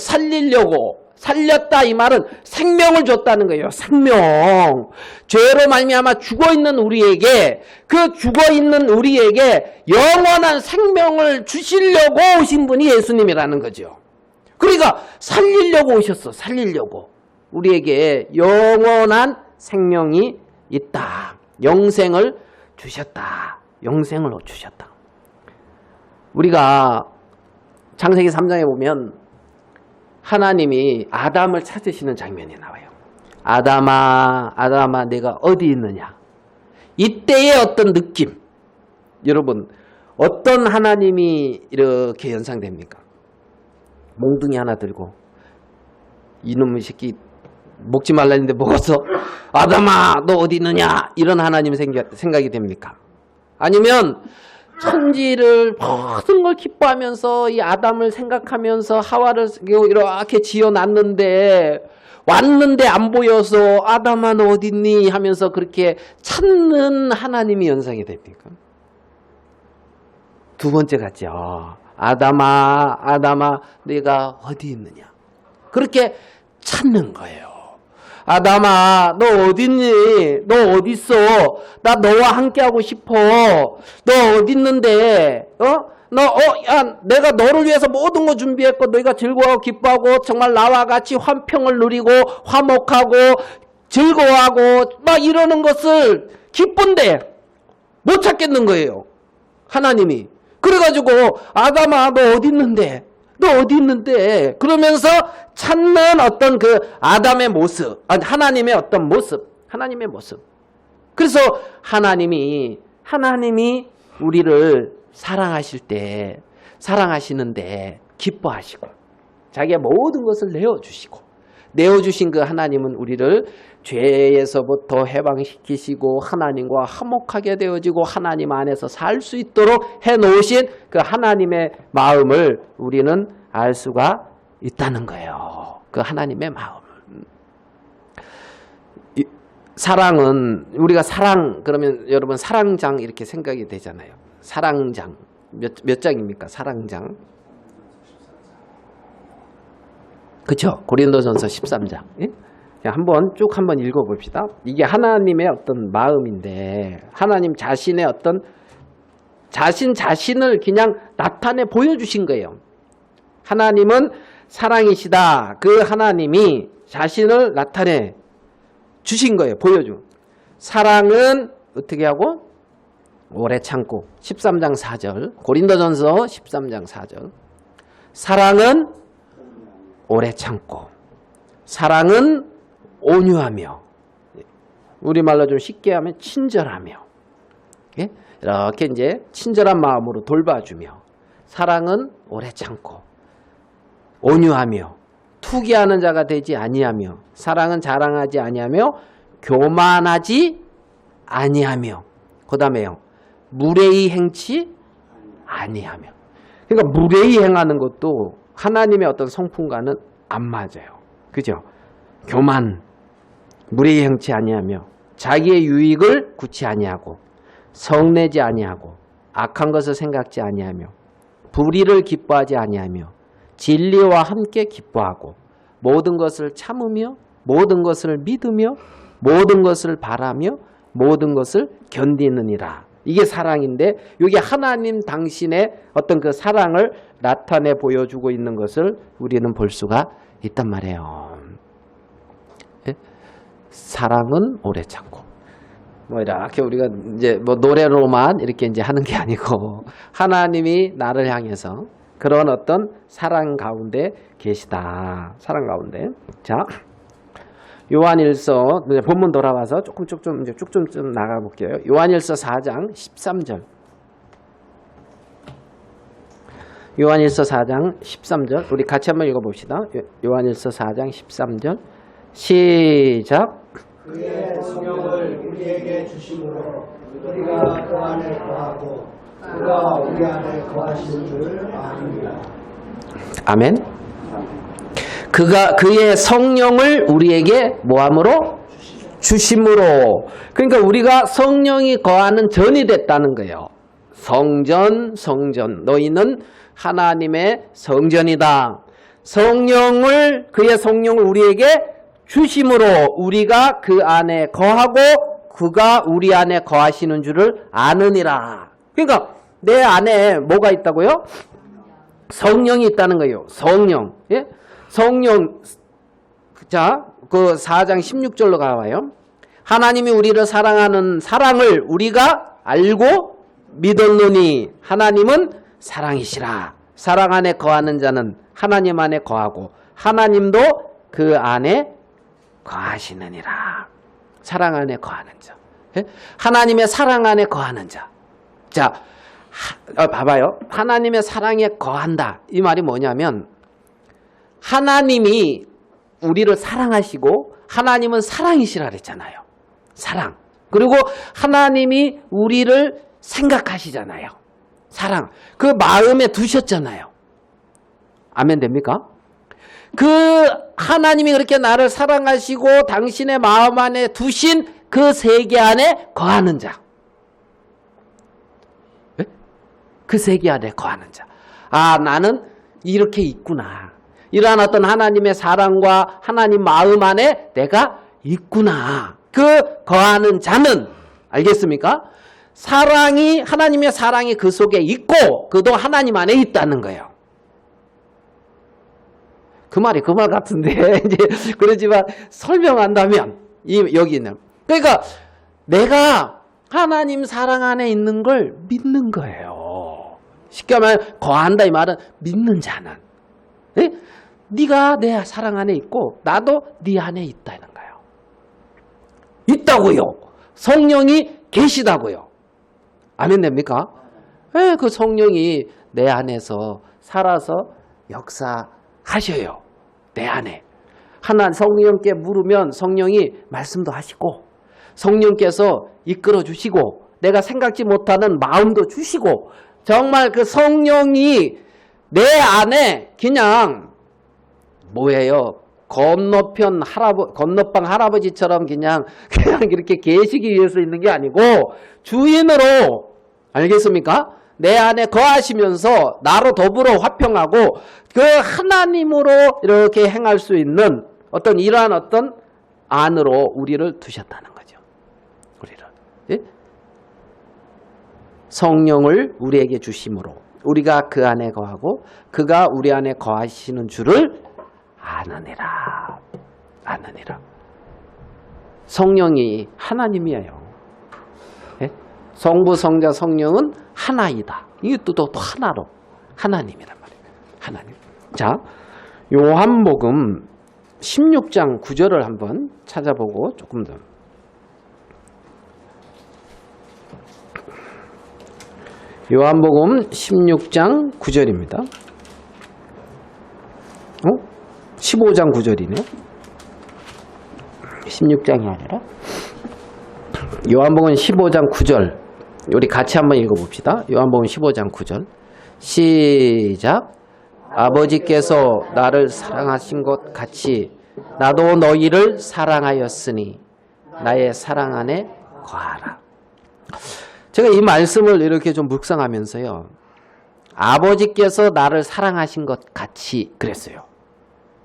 살렸다 이 말은 생명을 줬다는 거예요. 생명. 죄로 말미암아 죽어있는 우리에게 그 죽어있는 우리에게 영원한 생명을 주시려고 오신 분이 예수님이라는 거죠. 그러니까 살리려고 오셨어. 살리려고. 우리에게 영원한 생명이 있다. 영생을 주셨다. 영생을 주셨다. 우리가 창세기 3장에 보면 하나님이 아담을 찾으시는 장면이 나와요. 아담아 내가 어디 있느냐. 이때의 어떤 느낌. 여러분 어떤 하나님이 이렇게 연상됩니까? 몽둥이 하나 들고 이놈의 새끼 먹지 말라는데 먹었어. 아담아 너 어디 있느냐. 이런 하나님이 생각이 됩니까? 아니면 천지를 모든 걸 기뻐하면서 이 아담을 생각하면서 하와를 이렇게 지어놨는데 왔는데 안 보여서 아담아 너 어디 있니 하면서 그렇게 찾는 하나님이 연상이 됩니까? 두 번째 같죠. 아담아 내가 어디 있느냐. 그렇게 찾는 거예요. 아담아 너 어딨니? 너 어딨어? 나 너와 함께하고 싶어. 너 어딨는데? 야 내가 너를 위해서 모든 거 준비했고 너희가 즐거워하고 기뻐하고 정말 나와 같이 화평을 누리고 화목하고 즐거워하고 막 이러는 것을 기쁜데 못 찾겠는 거예요. 하나님이. 그래가지고 아담아 너 어딨는데? 너 어디 있는데? 그러면서 찾는 어떤 그 아담의 모습, 하나님의 어떤 모습, 하나님의 모습. 그래서 하나님이 우리를 사랑하시는데 기뻐하시고 자기의 모든 것을 내어주신 그 하나님은 우리를 죄에서부터 해방시키시고 하나님과 화목하게 되어지고 하나님 안에서 살 수 있도록 해놓으신 그 하나님의 마음을 우리는 알 수가 있다는 거예요. 그 하나님의 마음을. 사랑은 우리가 그러면 여러분 사랑장 이렇게 생각이 되잖아요. 사랑장 몇 장입니까? 사랑장. 그렇죠? 고린도전서 13장. 예? 한번 읽어봅시다. 이게 하나님의 어떤 마음인데 하나님 자신의 어떤 자신을 그냥 나타내 보여주신 거예요. 하나님은 사랑이시다. 그 하나님이 자신을 나타내 주신 거예요. 보여준. 사랑은 어떻게 하고? 오래 참고. 13장 4절. 고린도전서 13장 4절. 사랑은 오래 참고. 사랑은 온유하며. 우리말로 좀 쉽게 하면 친절하며. 예? 이렇게 이제 친절한 마음으로 돌봐주며. 사랑은 오래 참고. 온유하며. 투기하는 자가 되지 아니하며. 사랑은 자랑하지 아니하며. 교만하지 아니하며. 그 다음에요. 무례히 행치 아니하며. 그러니까 무례히 행하는 것도 하나님의 어떤 성품과는 안 맞아요. 그죠? 교만, 무례히 행치 아니하며, 자기의 유익을 구치 아니하고, 성내지 아니하고, 악한 것을 생각지 아니하며, 불의를 기뻐하지 아니하며, 진리와 함께 기뻐하고, 모든 것을 참으며, 모든 것을 믿으며, 모든 것을 바라며, 모든 것을 견디느니라. 이게 사랑인데, 이게 하나님 당신의 어떤 그 사랑을 나타내 보여주고 있는 것을 우리는 볼 수가 있단 말이에요. 예? 사랑은 오래 참고. 뭐 이렇게 우리가 이제 뭐 노래로만 이렇게 이제 하는 게 아니고, 하나님이 나를 향해서 그런 어떤 사랑 가운데 계시다. 사랑 가운데. 자, 요한일서 본문 돌아와서 조금 나가 볼게요. 요한일서 4장 13절. 요한일서 4장 13절. 우리 같이 한번 읽어 봅시다. 요한일서 4장 13절. 시작. 그의 성령을 우리에게 주심으로 우리가 그 안에 거하고 그가 우리 안에 거하시는 줄 아느니라. 아멘. 그의 성령을 우리에게 뭐함으로? 주심으로. 그러니까 우리가 성령이 거하는 전이 됐다는 거예요. 성전. 너희는 하나님의 성전이다. 그의 성령을 우리에게 주심으로 우리가 그 안에 거하고 그가 우리 안에 거하시는 줄을 아느니라. 그러니까 내 안에 뭐가 있다고요? 성령이 있다는 거예요. 성령. 예? 성령. 자, 그 4장 16절로 가봐요. 하나님이 우리를 사랑하는 사랑을 우리가 알고 믿었느니 하나님은 사랑이시라. 사랑 안에 거하는 자는 하나님 안에 거하고 하나님도 그 안에 거하시느니라. 사랑 안에 거하는 자. 예? 하나님의 사랑 안에 거하는 자. 자, 봐봐요. 하나님의 사랑에 거한다. 이 말이 뭐냐면 하나님이 우리를 사랑하시고 하나님은 사랑이시라 그랬잖아요. 사랑. 그리고 하나님이 우리를 생각하시잖아요. 사랑. 그 마음에 두셨잖아요. 아멘 됩니까? 그 하나님이 그렇게 나를 사랑하시고 당신의 마음 안에 두신 그 세계 안에 거하는 자. 네? 그 세계 안에 거하는 자. 아, 나는 이렇게 있구나. 이러한 어떤 하나님의 사랑과 하나님 마음 안에 내가 있구나. 그 거하는 자는 알겠습니까? 하나님의 사랑이 그 속에 있고 그도 하나님 안에 있다는 거예요. 그 말이 그 말 같은데 이제 그러지만 설명한다면 여기는 그러니까 내가 하나님 사랑 안에 있는 걸 믿는 거예요. 쉽게 말하면 거한다 이 말은 믿는 자는. 네? 네가 내 사랑 안에 있고 나도 네 안에 있다는 거예요. 있다고요. 성령이 계시다고요. 아멘 됩니까? 네, 그 성령이 내 안에서 살아서 역사하셔요. 내 안에. 성령께 물으면 성령이 말씀도 하시고 성령께서 이끌어 주시고 내가 생각지 못하는 마음도 주시고 정말 그 성령이 내 안에 그냥 뭐예요? 건너방 할아버지처럼 그냥 이렇게 계시기 위해서 있는 게 아니고 주인으로 알겠습니까? 내 안에 거하시면서 나로 더불어 화평하고 그 하나님으로 이렇게 행할 수 있는 어떤 이러한 어떤 안으로 우리를 두셨다는 거죠. 우리를. 예? 성령을 우리에게 주심으로 우리가 그 안에 거하고 그가 우리 안에 거하시는 줄을 아느니라. 아느니라. 성령이 하나님이에요. 예? 성부, 성자, 성령은 하나이다. 이것도 또 하나로 하나님이란 말이에요. 하나님. 자, 요한복음 16장 9절을 한번 찾아보고 조금 더. 요한복음 16장 9절입니다. 15장 9절이네요. 16장이 아니라 요한복음 15장 9절. 우리 같이 한번 읽어봅시다. 요한복음 15장 9절. 시작. 아버지께서 나를 사랑하신 것 같이 나도 너희를 사랑하였으니 나의 사랑 안에 거하라. 제가 이 말씀을 이렇게 좀 묵상하면서요. 아버지께서 나를 사랑하신 것 같이 그랬어요.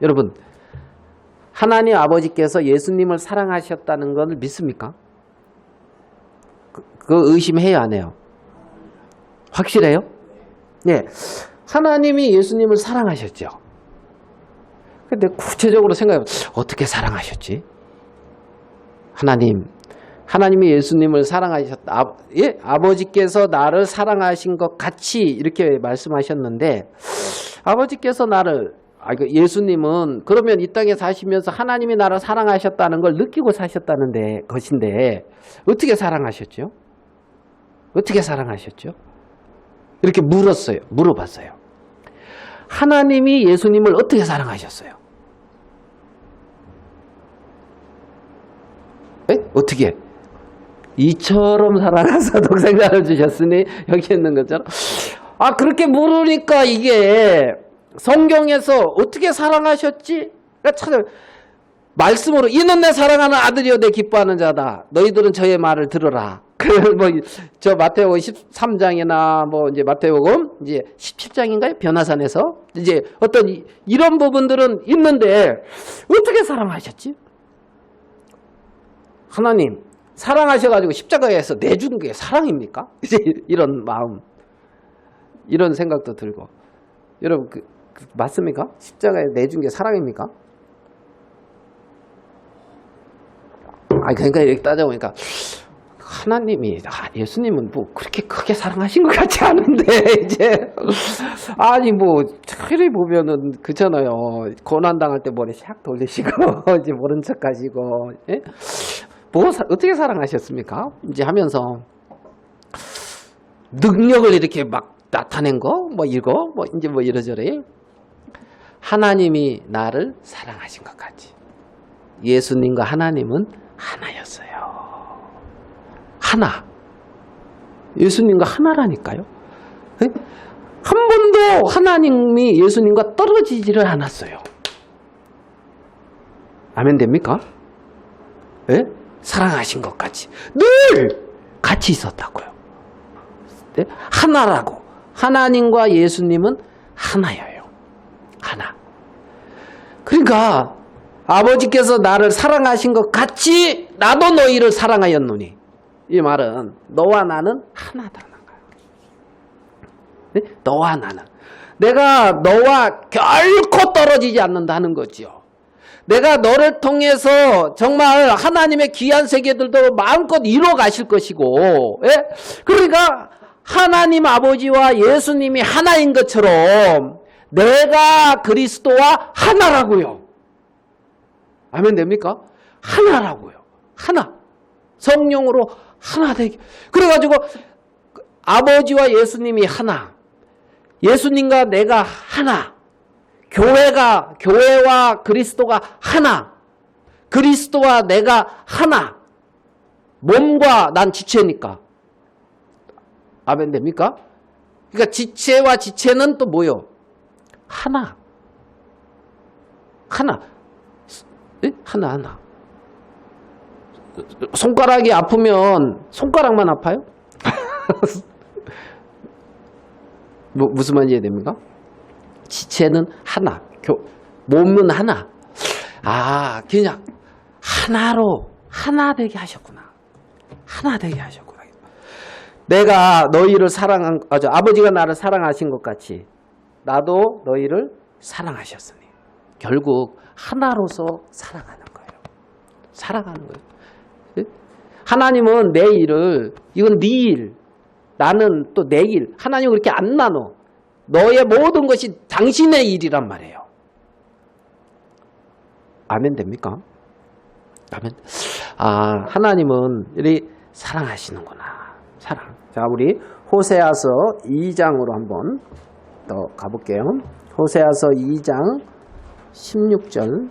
여러분, 하나님 아버지께서 예수님을 사랑하셨다는 걸 믿습니까? 그거 의심해요, 안 해요? 확실해요? 네. 하나님이 예수님을 사랑하셨죠. 근데 구체적으로 생각해보면 어떻게 사랑하셨지? 하나님이 예수님을 사랑하셨다. 아버지께서 나를 사랑하신 것 같이 이렇게 말씀하셨는데 아버지께서 예수님은 그러면 이 땅에 사시면서 하나님이 나를 사랑하셨다는 걸 느끼고 사셨다는 것인데 어떻게 사랑하셨죠? 어떻게 사랑하셨죠? 이렇게 물어봤어요. 하나님이 예수님을 어떻게 사랑하셨어요? 어떻게? 이처럼 사랑하사 독생자를 주셨으니 여기 있는 것처럼. 그렇게 물으니까 이게 성경에서 어떻게 사랑하셨지? 말씀으로 이는 내 사랑하는 아들이요 내 기뻐하는 자다. 너희들은 저의 말을 들으라. 저 마태복음 13장이나 이제 마태복음 이제 17장인가요? 변화산에서 이제 어떤 이런 부분들은 있는데 어떻게 사랑하셨지? 하나님 사랑하셔가지고 십자가에서 내준 게 사랑입니까? 이제 이런 마음, 이런 생각도 들고. 여러분 맞습니까? 십자가에 내준 게 사랑입니까? 그러니까 이렇게 따져보니까 하나님이 예수님은 그렇게 크게 사랑하신 것 같지 않은데 이제 저리 보면은 그렇잖아요. 고난 당할 때 머리 샥 돌리시고 이제 모른 척하시고 어떻게 사랑하셨습니까? 이제 하면서 능력을 이렇게 막 나타낸 거 이거 이제 이러저래 하나님이 나를 사랑하신 것 같지. 예수님과 하나님은 하나였어요. 하나. 예수님과 하나라니까요. 한 번도 하나님이 예수님과 떨어지지를 않았어요. 아멘 됩니까? 네? 사랑하신 것 같이 늘 같이 있었다고요. 네? 하나라고. 하나님과 예수님은 하나예요. 하나. 그러니까 아버지께서 나를 사랑하신 것 같이 나도 너희를 사랑하였노니, 이 말은 너와 나는 하나다는 거예요. 네? 너와 나는. 내가 너와 결코 떨어지지 않는다는 거죠. 내가 너를 통해서 정말 하나님의 귀한 세계들도 마음껏 이루어 가실 것이고, 예? 그러니까 하나님 아버지와 예수님이 하나인 것처럼 내가 그리스도와 하나라고요. 아멘 됩니까? 하나라고요. 하나. 성령으로 하나 되기. 그래가지고 아버지와 예수님이 하나. 예수님과 내가 하나. 교회와 그리스도가 하나. 그리스도와 내가 하나. 몸과 난 지체니까. 아멘 됩니까? 그러니까 지체와 지체는 또 뭐요? 하나. 하나. 하나. 손가락이 아프면 손가락만 아파요? 무슨 말인지 이해됩니까? 지체는 하나, 몸은 하나. 그냥 하나로 하나 되게 하셨구나. 하나 되게 하셨구나. 내가 너희를 아버지가 나를 사랑하신 것 같이 나도 너희를 사랑하셨으니. 결국 하나로서 사랑하는 거예요. 사랑하는 거예요. 예? 하나님은 내 일을, 이건 네 일, 나는 또 내 일. 하나님은 그렇게 안 나눠. 너의 모든 것이 당신의 일이란 말이에요. 아멘 됩니까? 아멘. 하나님은 이리 사랑하시는구나. 사랑. 자, 우리 호세아서 2장으로 한번 더 가볼게요. 호세아서 2장 16절.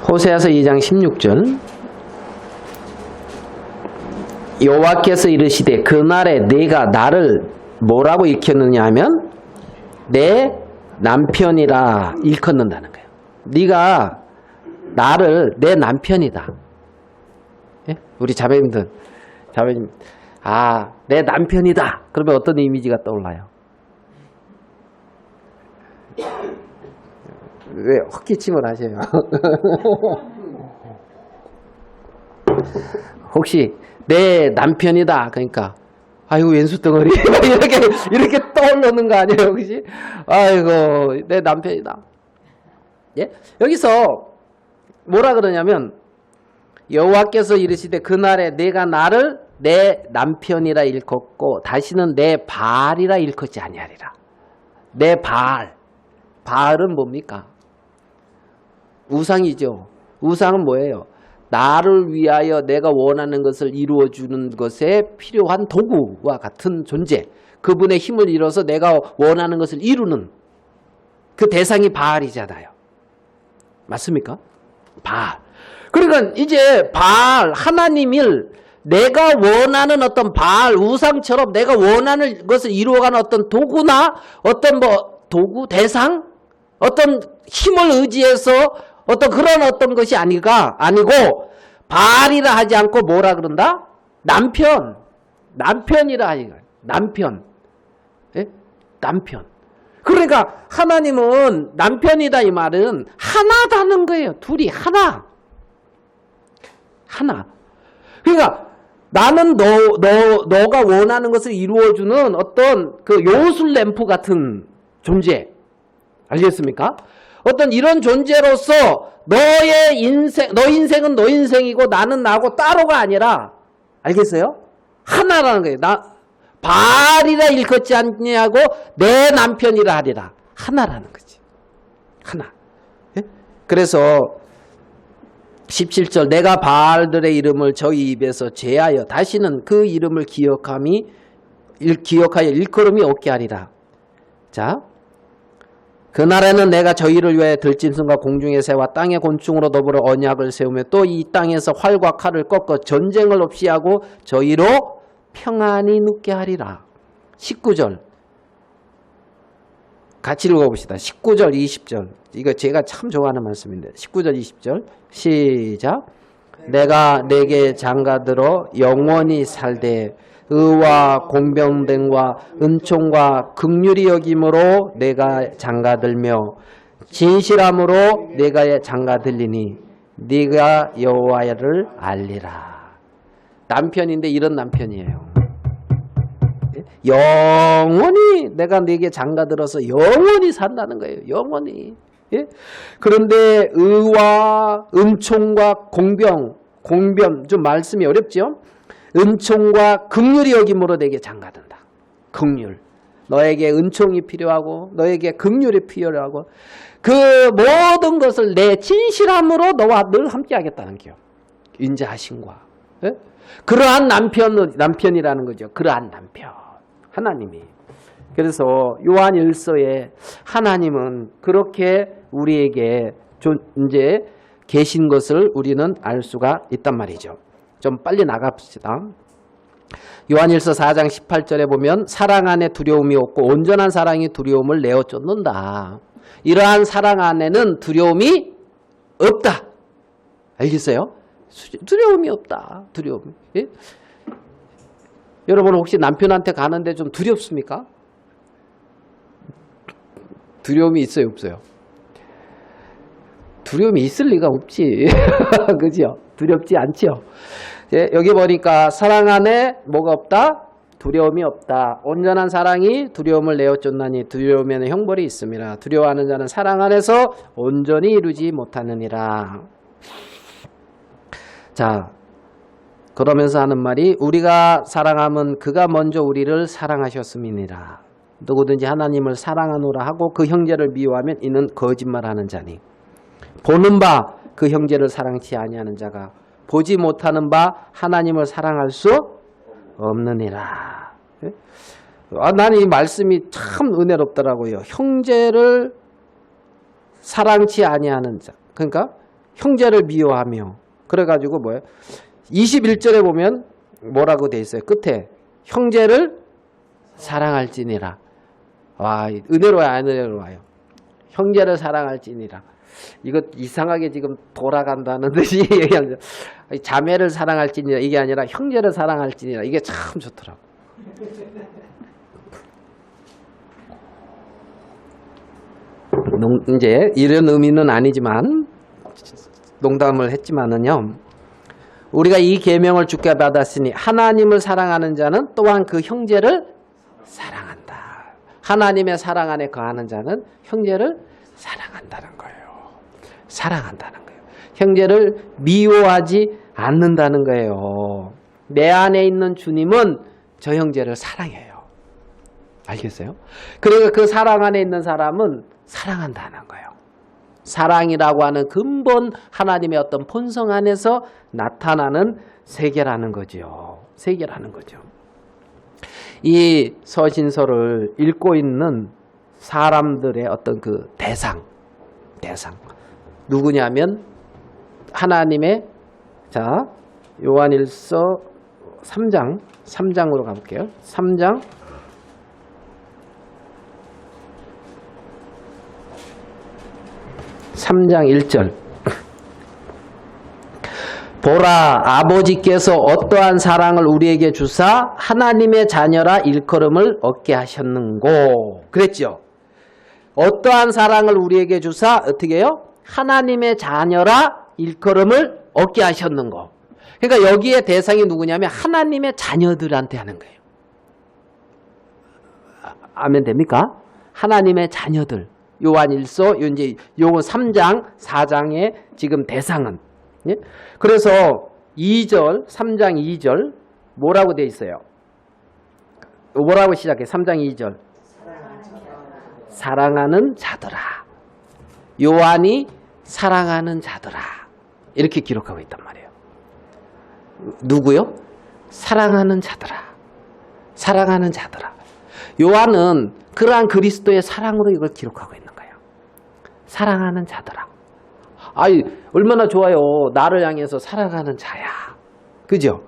호세아서 2장 16절. 여호와께서 이르시되 그날에 내가 나를 뭐라고 일컫느냐 하면 내 남편이라 일컫는다는 거예요. 네가 나를 내 남편이다. 예? 우리 자매님들, 내 남편이다. 그러면 어떤 이미지가 떠올라요? 왜 헛기침을 하세요? 혹시 내 남편이다. 그러니까 아이고 왼수 덩어리 이렇게 떠오르는 거 아니에요, 혹시? 아이고 내 남편이다. 예? 여기서 뭐라 그러냐면 여호와께서 이르시되 그날에 내가 나를 내 남편이라 일컫고 다시는 내 바알이라 일컫지 아니하리라. 내 바알. 바알은 뭡니까? 우상이죠. 우상은 뭐예요? 나를 위하여 내가 원하는 것을 이루어주는 것에 필요한 도구와 같은 존재. 그분의 힘을 잃어서 내가 원하는 것을 이루는 그 대상이 바알이잖아요. 맞습니까? 바알. 그러니까 이제 바알, 하나님을 내가 원하는 어떤 바알, 우상처럼 내가 원하는 것을 이루어가는 어떤 도구나 어떤 도구, 대상, 어떤 힘을 의지해서 어떤 그런 어떤 것이 아니고 바알이라 하지 않고 뭐라 그런다? 남편이라 하니까 남편. 예? 남편. 그러니까 하나님은 남편이다 이 말은 하나다는 거예요. 둘이 하나. 그러니까 나는 너가 원하는 것을 이루어주는 어떤 그 요술 램프 같은 존재. 알겠습니까? 어떤 이런 존재로서 너 인생은 너 인생이고 나는 나고 따로가 아니라, 알겠어요? 하나라는 거예요. 바알이라 일컫지 않냐고 내 남편이라 하리라. 하나라는 거지. 하나. 예? 그래서 17절 내가 바알들의 이름을 저희 입에서 제하여 다시는 그 이름을 기억하여 일컬음이 없게 하리라. 자, 그날에는 내가 저희를 위해 들짐승과 공중의 새와 땅의 곤충으로 더불어 언약을 세우며 또 이 땅에서 활과 칼을 꺾어 전쟁을 없이 하고 저희로 평안히 눕게 하리라. 19절 같이 읽어봅시다. 19절 20절 이거 제가 참 좋아하는 말씀인데 19절 20절 시작. 내가 내게 장가들어 영원히 살되 의와 공평됨과 은총과 긍휼히 여김으로 내가 장가들며 진실함으로 내가 장가들리니 네가 여호와를 알리라. 남편인데 이런 남편이에요. 영원히 내가 네게 장가들어서 영원히 산다는 거예요. 영원히. 예? 그런데 의와 은총과 공변 좀 말씀이 어렵죠? 은총과 긍휼이 여김으로 내게 장가든다. 긍휼. 너에게 은총이 필요하고 너에게 긍휼이 필요하고 그 모든 것을 내 진실함으로 너와 늘 함께 하겠다는 겨. 인자하심과. 예? 그러한 남편이라는 거죠. 그러한 남편. 하나님이. 그래서 요한 1서에 하나님은 그렇게 우리에게 이제 계신 것을 우리는 알 수가 있단 말이죠. 좀 빨리 나갑시다. 요한일서 4장 18절에 보면 사랑 안에 두려움이 없고 온전한 사랑이 두려움을 내어 쫓는다. 이러한 사랑 안에는 두려움이 없다. 알겠어요? 두려움이 없다. 두려움. 예? 여러분 혹시 남편한테 가는데 좀 두렵습니까? 두려움이 있어요, 없어요? 두려움이 있을 리가 없지. 그죠? 두렵지 않죠? 예, 여기 보니까 사랑 안에 뭐가 없다? 두려움이 없다. 온전한 사랑이 두려움을 내어 쫓나니 두려움에는 형벌이 있습니다. 두려워하는 자는 사랑 안에서 온전히 이루지 못하느니라. 자, 그러면서 하는 말이 우리가 사랑함은 그가 먼저 우리를 사랑하셨음이니라. 누구든지 하나님을 사랑하노라 하고 그 형제를 미워하면 이는 거짓말하는 자니 보는 바 그 형제를 사랑치 아니하는 자가 보지 못하는 바 하나님을 사랑할 수 없느니라. 나는 이 말씀이 참 은혜롭더라고요. 형제를 사랑치 아니하는 자. 그러니까 형제를 미워하며. 그래가지고 뭐예요? 21절에 보면 뭐라고 돼 있어요? 끝에 형제를 사랑할지니라. 와, 은혜로워요, 안 은혜로워요? 형제를 사랑할지니라. 이거 이상하게 지금 돌아간다는 듯이 얘기하는 자매를 사랑할지니라 이게 아니라 형제를 사랑할지니라. 이게 참 좋더라고. 이제 이런 의미는 아니지만 농담을 했지만은요. 우리가 이 계명을 주께 받았으니 하나님을 사랑하는 자는 또한 그 형제를 사랑한다. 하나님의 사랑 안에 거하는 자는 형제를 사랑한다는 거예요. 사랑한다는 거예요. 형제를 미워하지 않는다는 거예요. 내 안에 있는 주님은 저 형제를 사랑해요. 알겠어요? 그러니까 그 사랑 안에 있는 사람은 사랑한다는 거예요. 사랑이라고 하는 근본 하나님의 어떤 본성 안에서 나타나는 세계라는 거죠. 세계라는 거죠. 이 서신서를 읽고 있는 사람들의 어떤 그 대상 누구냐면 하나님의 자 요한일서 3장으로 가볼게요. 3장 1절 보라 아버지께서 어떠한 사랑을 우리에게 주사 하나님의 자녀라 일컬음을 얻게 하셨는고 그랬죠. 어떠한 사랑을 우리에게 주사 어떻게 해요? 하나님의 자녀라 일컬음을 얻게 하셨는고. 그러니까 여기에 대상이 누구냐면 하나님의 자녀들한테 하는 거예요. 아멘 됩니까? 하나님의 자녀들. 요한일서 이제 요거 3장 4장의 지금 대상은 예? 그래서 2절 3장 2절 뭐라고 돼 있어요? 뭐라고 시작해? 3장 2절 사랑하는 자들아. 요한이 사랑하는 자들아 이렇게 기록하고 있단 말이에요. 누구요? 사랑하는 자들아. 사랑하는 자들아. 요한은 그러한 그리스도의 사랑으로 이걸 기록하고 있는 거예요. 사랑하는 자들아. 아이 얼마나 좋아요. 나를 향해서 사랑하는 자야. 그죠?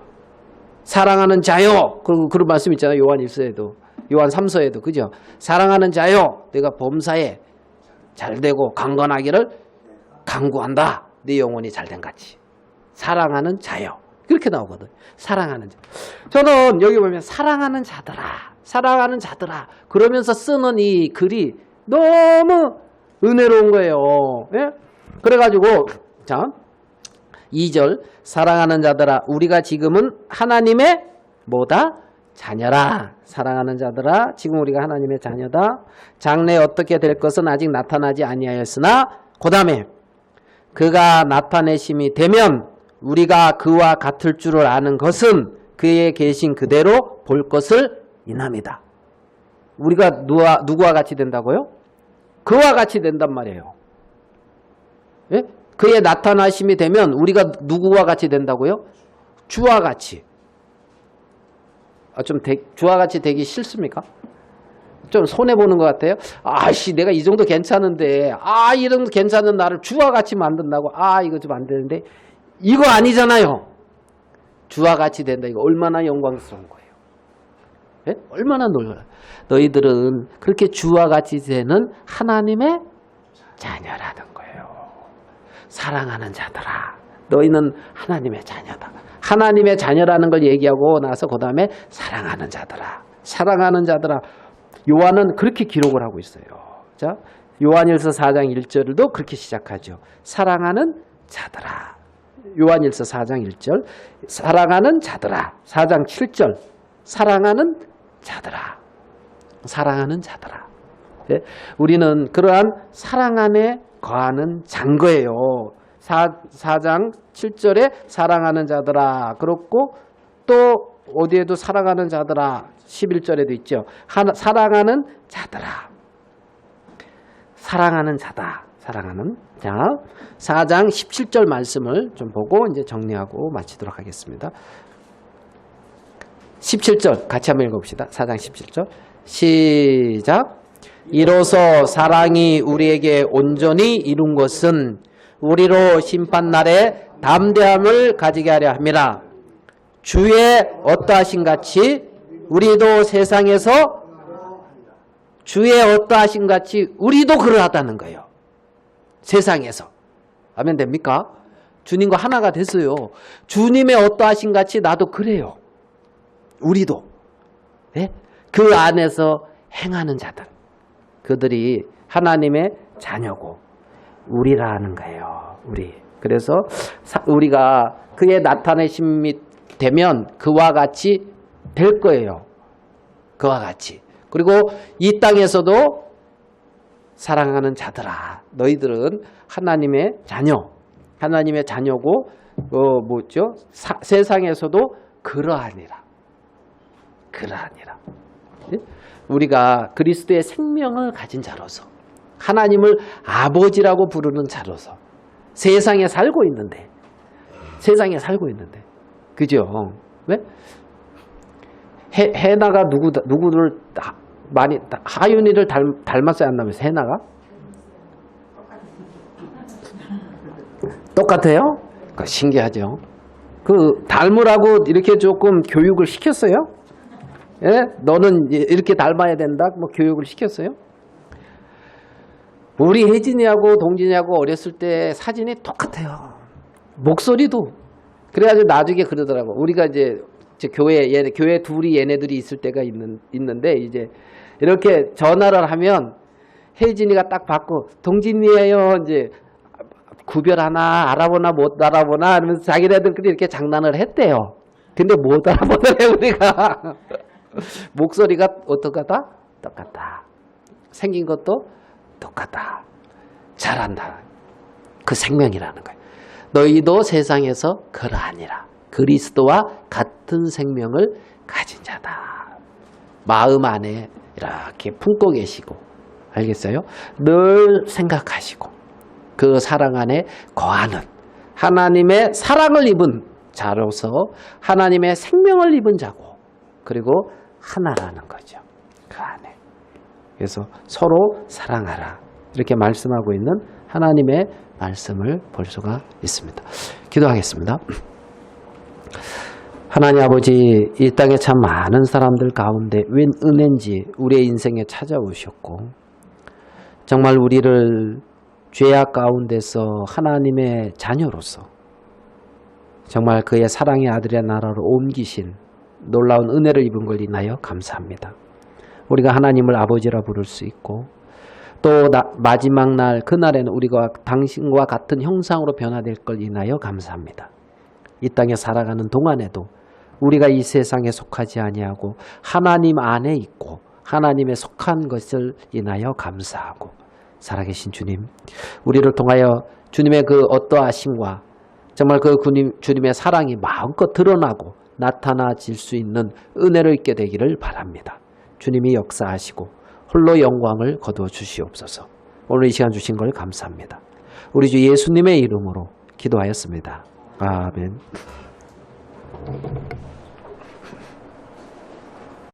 사랑하는 자요. 그리고 그런 말씀 있잖아요. 요한 1서에도 요한 3서에도 그죠? 사랑하는 자요. 내가 범사에 잘되고 강건하기를 간구한다. 네 영혼이 잘된 같이. 사랑하는 자요. 그렇게 나오거든. 사랑하는 자. 저는 여기 보면 사랑하는 자들아. 사랑하는 자들아. 그러면서 쓰는 이 글이 너무 은혜로운 거예요. 예? 그래가지고 자 2절 사랑하는 자들아 우리가 지금은 하나님의 뭐다? 자녀라. 사랑하는 자들아 지금 우리가 하나님의 자녀다. 장래에 어떻게 될 것은 아직 나타나지 아니하였으나 그 다음에 그가 나타내심이 되면 우리가 그와 같을 줄을 아는 것은 그의 계신 그대로 볼 것을 인함이다. 우리가 누구와 같이 된다고요? 그와 같이 된단 말이에요. 예? 그의 나타나심이 되면 우리가 누구와 같이 된다고요? 주와 같이. 주와 같이 되기 싫습니까? 좀 손해보는 것 같아요. 아씨 내가 이 정도 괜찮은데 이 정도 괜찮은 나를 주와 같이 만든다고 이거 좀 안 되는데 이거 아니잖아요. 주와 같이 된다. 이거 얼마나 영광스러운 거예요. 예? 얼마나 놀라. 너희들은 그렇게 주와 같이 되는 하나님의 자녀라는 거예요. 사랑하는 자들아. 너희는 하나님의 자녀다. 하나님의 자녀라는 걸 얘기하고 나서 그 다음에 사랑하는 자들아. 사랑하는 자들아. 요한은 그렇게 기록을 하고 있어요. 자, 요한일서 4장 1절도 그렇게 시작하죠. 사랑하는 자들아. 요한일서 4장 1절 사랑하는 자들아. 4장 7절 사랑하는 자들아. 사랑하는 자들아. 예? 우리는 그러한 사랑 안에 거하는 자인 거예요. 4장 7절에 사랑하는 자들아. 그렇고 또 어디에도 사랑하는 자들아. 11절에도 있죠. 사랑하는 자들아. 사랑하는 자다. 사랑하는 자. 4장 17절 말씀을 좀 보고 이제 정리하고 마치도록 하겠습니다. 17절 같이 한번 읽어봅시다. 4장 17절 시작. 이로써 사랑이 우리에게 온전히 이룬 것은 우리로 심판날에 담대함을 가지게 하려 함이라. 주의 어떠하신 같이 우리도 세상에서 주의 어떠하신 같이 우리도 그러하다는 거예요. 세상에서. 하면 됩니까? 주님과 하나가 됐어요. 주님의 어떠하신 같이 나도 그래요. 우리도. 네? 그 안에서 행하는 자들. 그들이 하나님의 자녀고 우리라는 거예요. 우리. 그래서 우리가 그의 나타내심이 되면 그와 같이 될 거예요. 그와 같이. 그리고 이 땅에서도 사랑하는 자들아. 너희들은 하나님의 자녀. 하나님의 자녀고 뭐죠? 세상에서도 그러하니라. 그러하니라. 우리가 그리스도의 생명을 가진 자로서 하나님을 아버지라고 부르는 자로서 세상에 살고 있는데 그죠? 왜? 해나가 누구를 많이 하윤이를 닮았어요, 안 닮았어요? 해나가? 똑같아요? 신기하죠. 그 닮으라고 이렇게 조금 교육을 시켰어요? 예? 너는 이렇게 닮아야 된다. 뭐 교육을 시켰어요? 우리 혜진이하고 동진이하고 어렸을 때 사진이 똑같아요. 목소리도. 그래가지고 나중에 그러더라고. 우리가 이제 교회 둘이 얘네들이 있을 때가 있는데 이제 이렇게 전화를 하면 혜진이가 딱 받고 동진이에요. 이제 구별하나 알아보나 못 알아보나 하면서 자기네들끼리 이렇게 장난을 했대요. 근데 못 알아보네 우리가. 목소리가 어떡하다? 똑같다. 생긴 것도 똑같다. 잘한다. 그 생명이라는 거예요. 너희도 세상에서 그러하니라. 그리스도와 같은 생명을 가진 자다. 마음 안에 이렇게 품고 계시고 알겠어요? 늘 생각하시고 그 사랑 안에 거하는 하나님의 사랑을 입은 자로서 하나님의 생명을 입은 자고 그리고 하나라는 거죠. 그 안에. 그래서 서로 사랑하라. 이렇게 말씀하고 있는 하나님의 말씀을 볼 수가 있습니다. 기도하겠습니다. 하나님 아버지, 이 땅에 참 많은 사람들 가운데 웬 은혜인지 우리의 인생에 찾아오셨고 정말 우리를 죄악 가운데서 하나님의 자녀로서 정말 그의 사랑의 아들의 나라로 옮기신 놀라운 은혜를 입은 걸 인하여 감사합니다. 우리가 하나님을 아버지라 부를 수 있고 또 마지막 날 그날에는 우리가 당신과 같은 형상으로 변화될 걸 인하여 감사합니다. 이 땅에 살아가는 동안에도 우리가 이 세상에 속하지 아니하고 하나님 안에 있고 하나님에 속한 것을 인하여 감사하고 살아계신 주님, 우리를 통하여 주님의 그 어떠하심과 정말 그 주님의 사랑이 마음껏 드러나고 나타나질 수 있는 은혜를 있게 되기를 바랍니다. 주님이 역사하시고 홀로 영광을 거두어 주시옵소서. 오늘 이 시간 주신 걸 감사합니다. 우리 주 예수님의 이름으로 기도하였습니다. 아멘.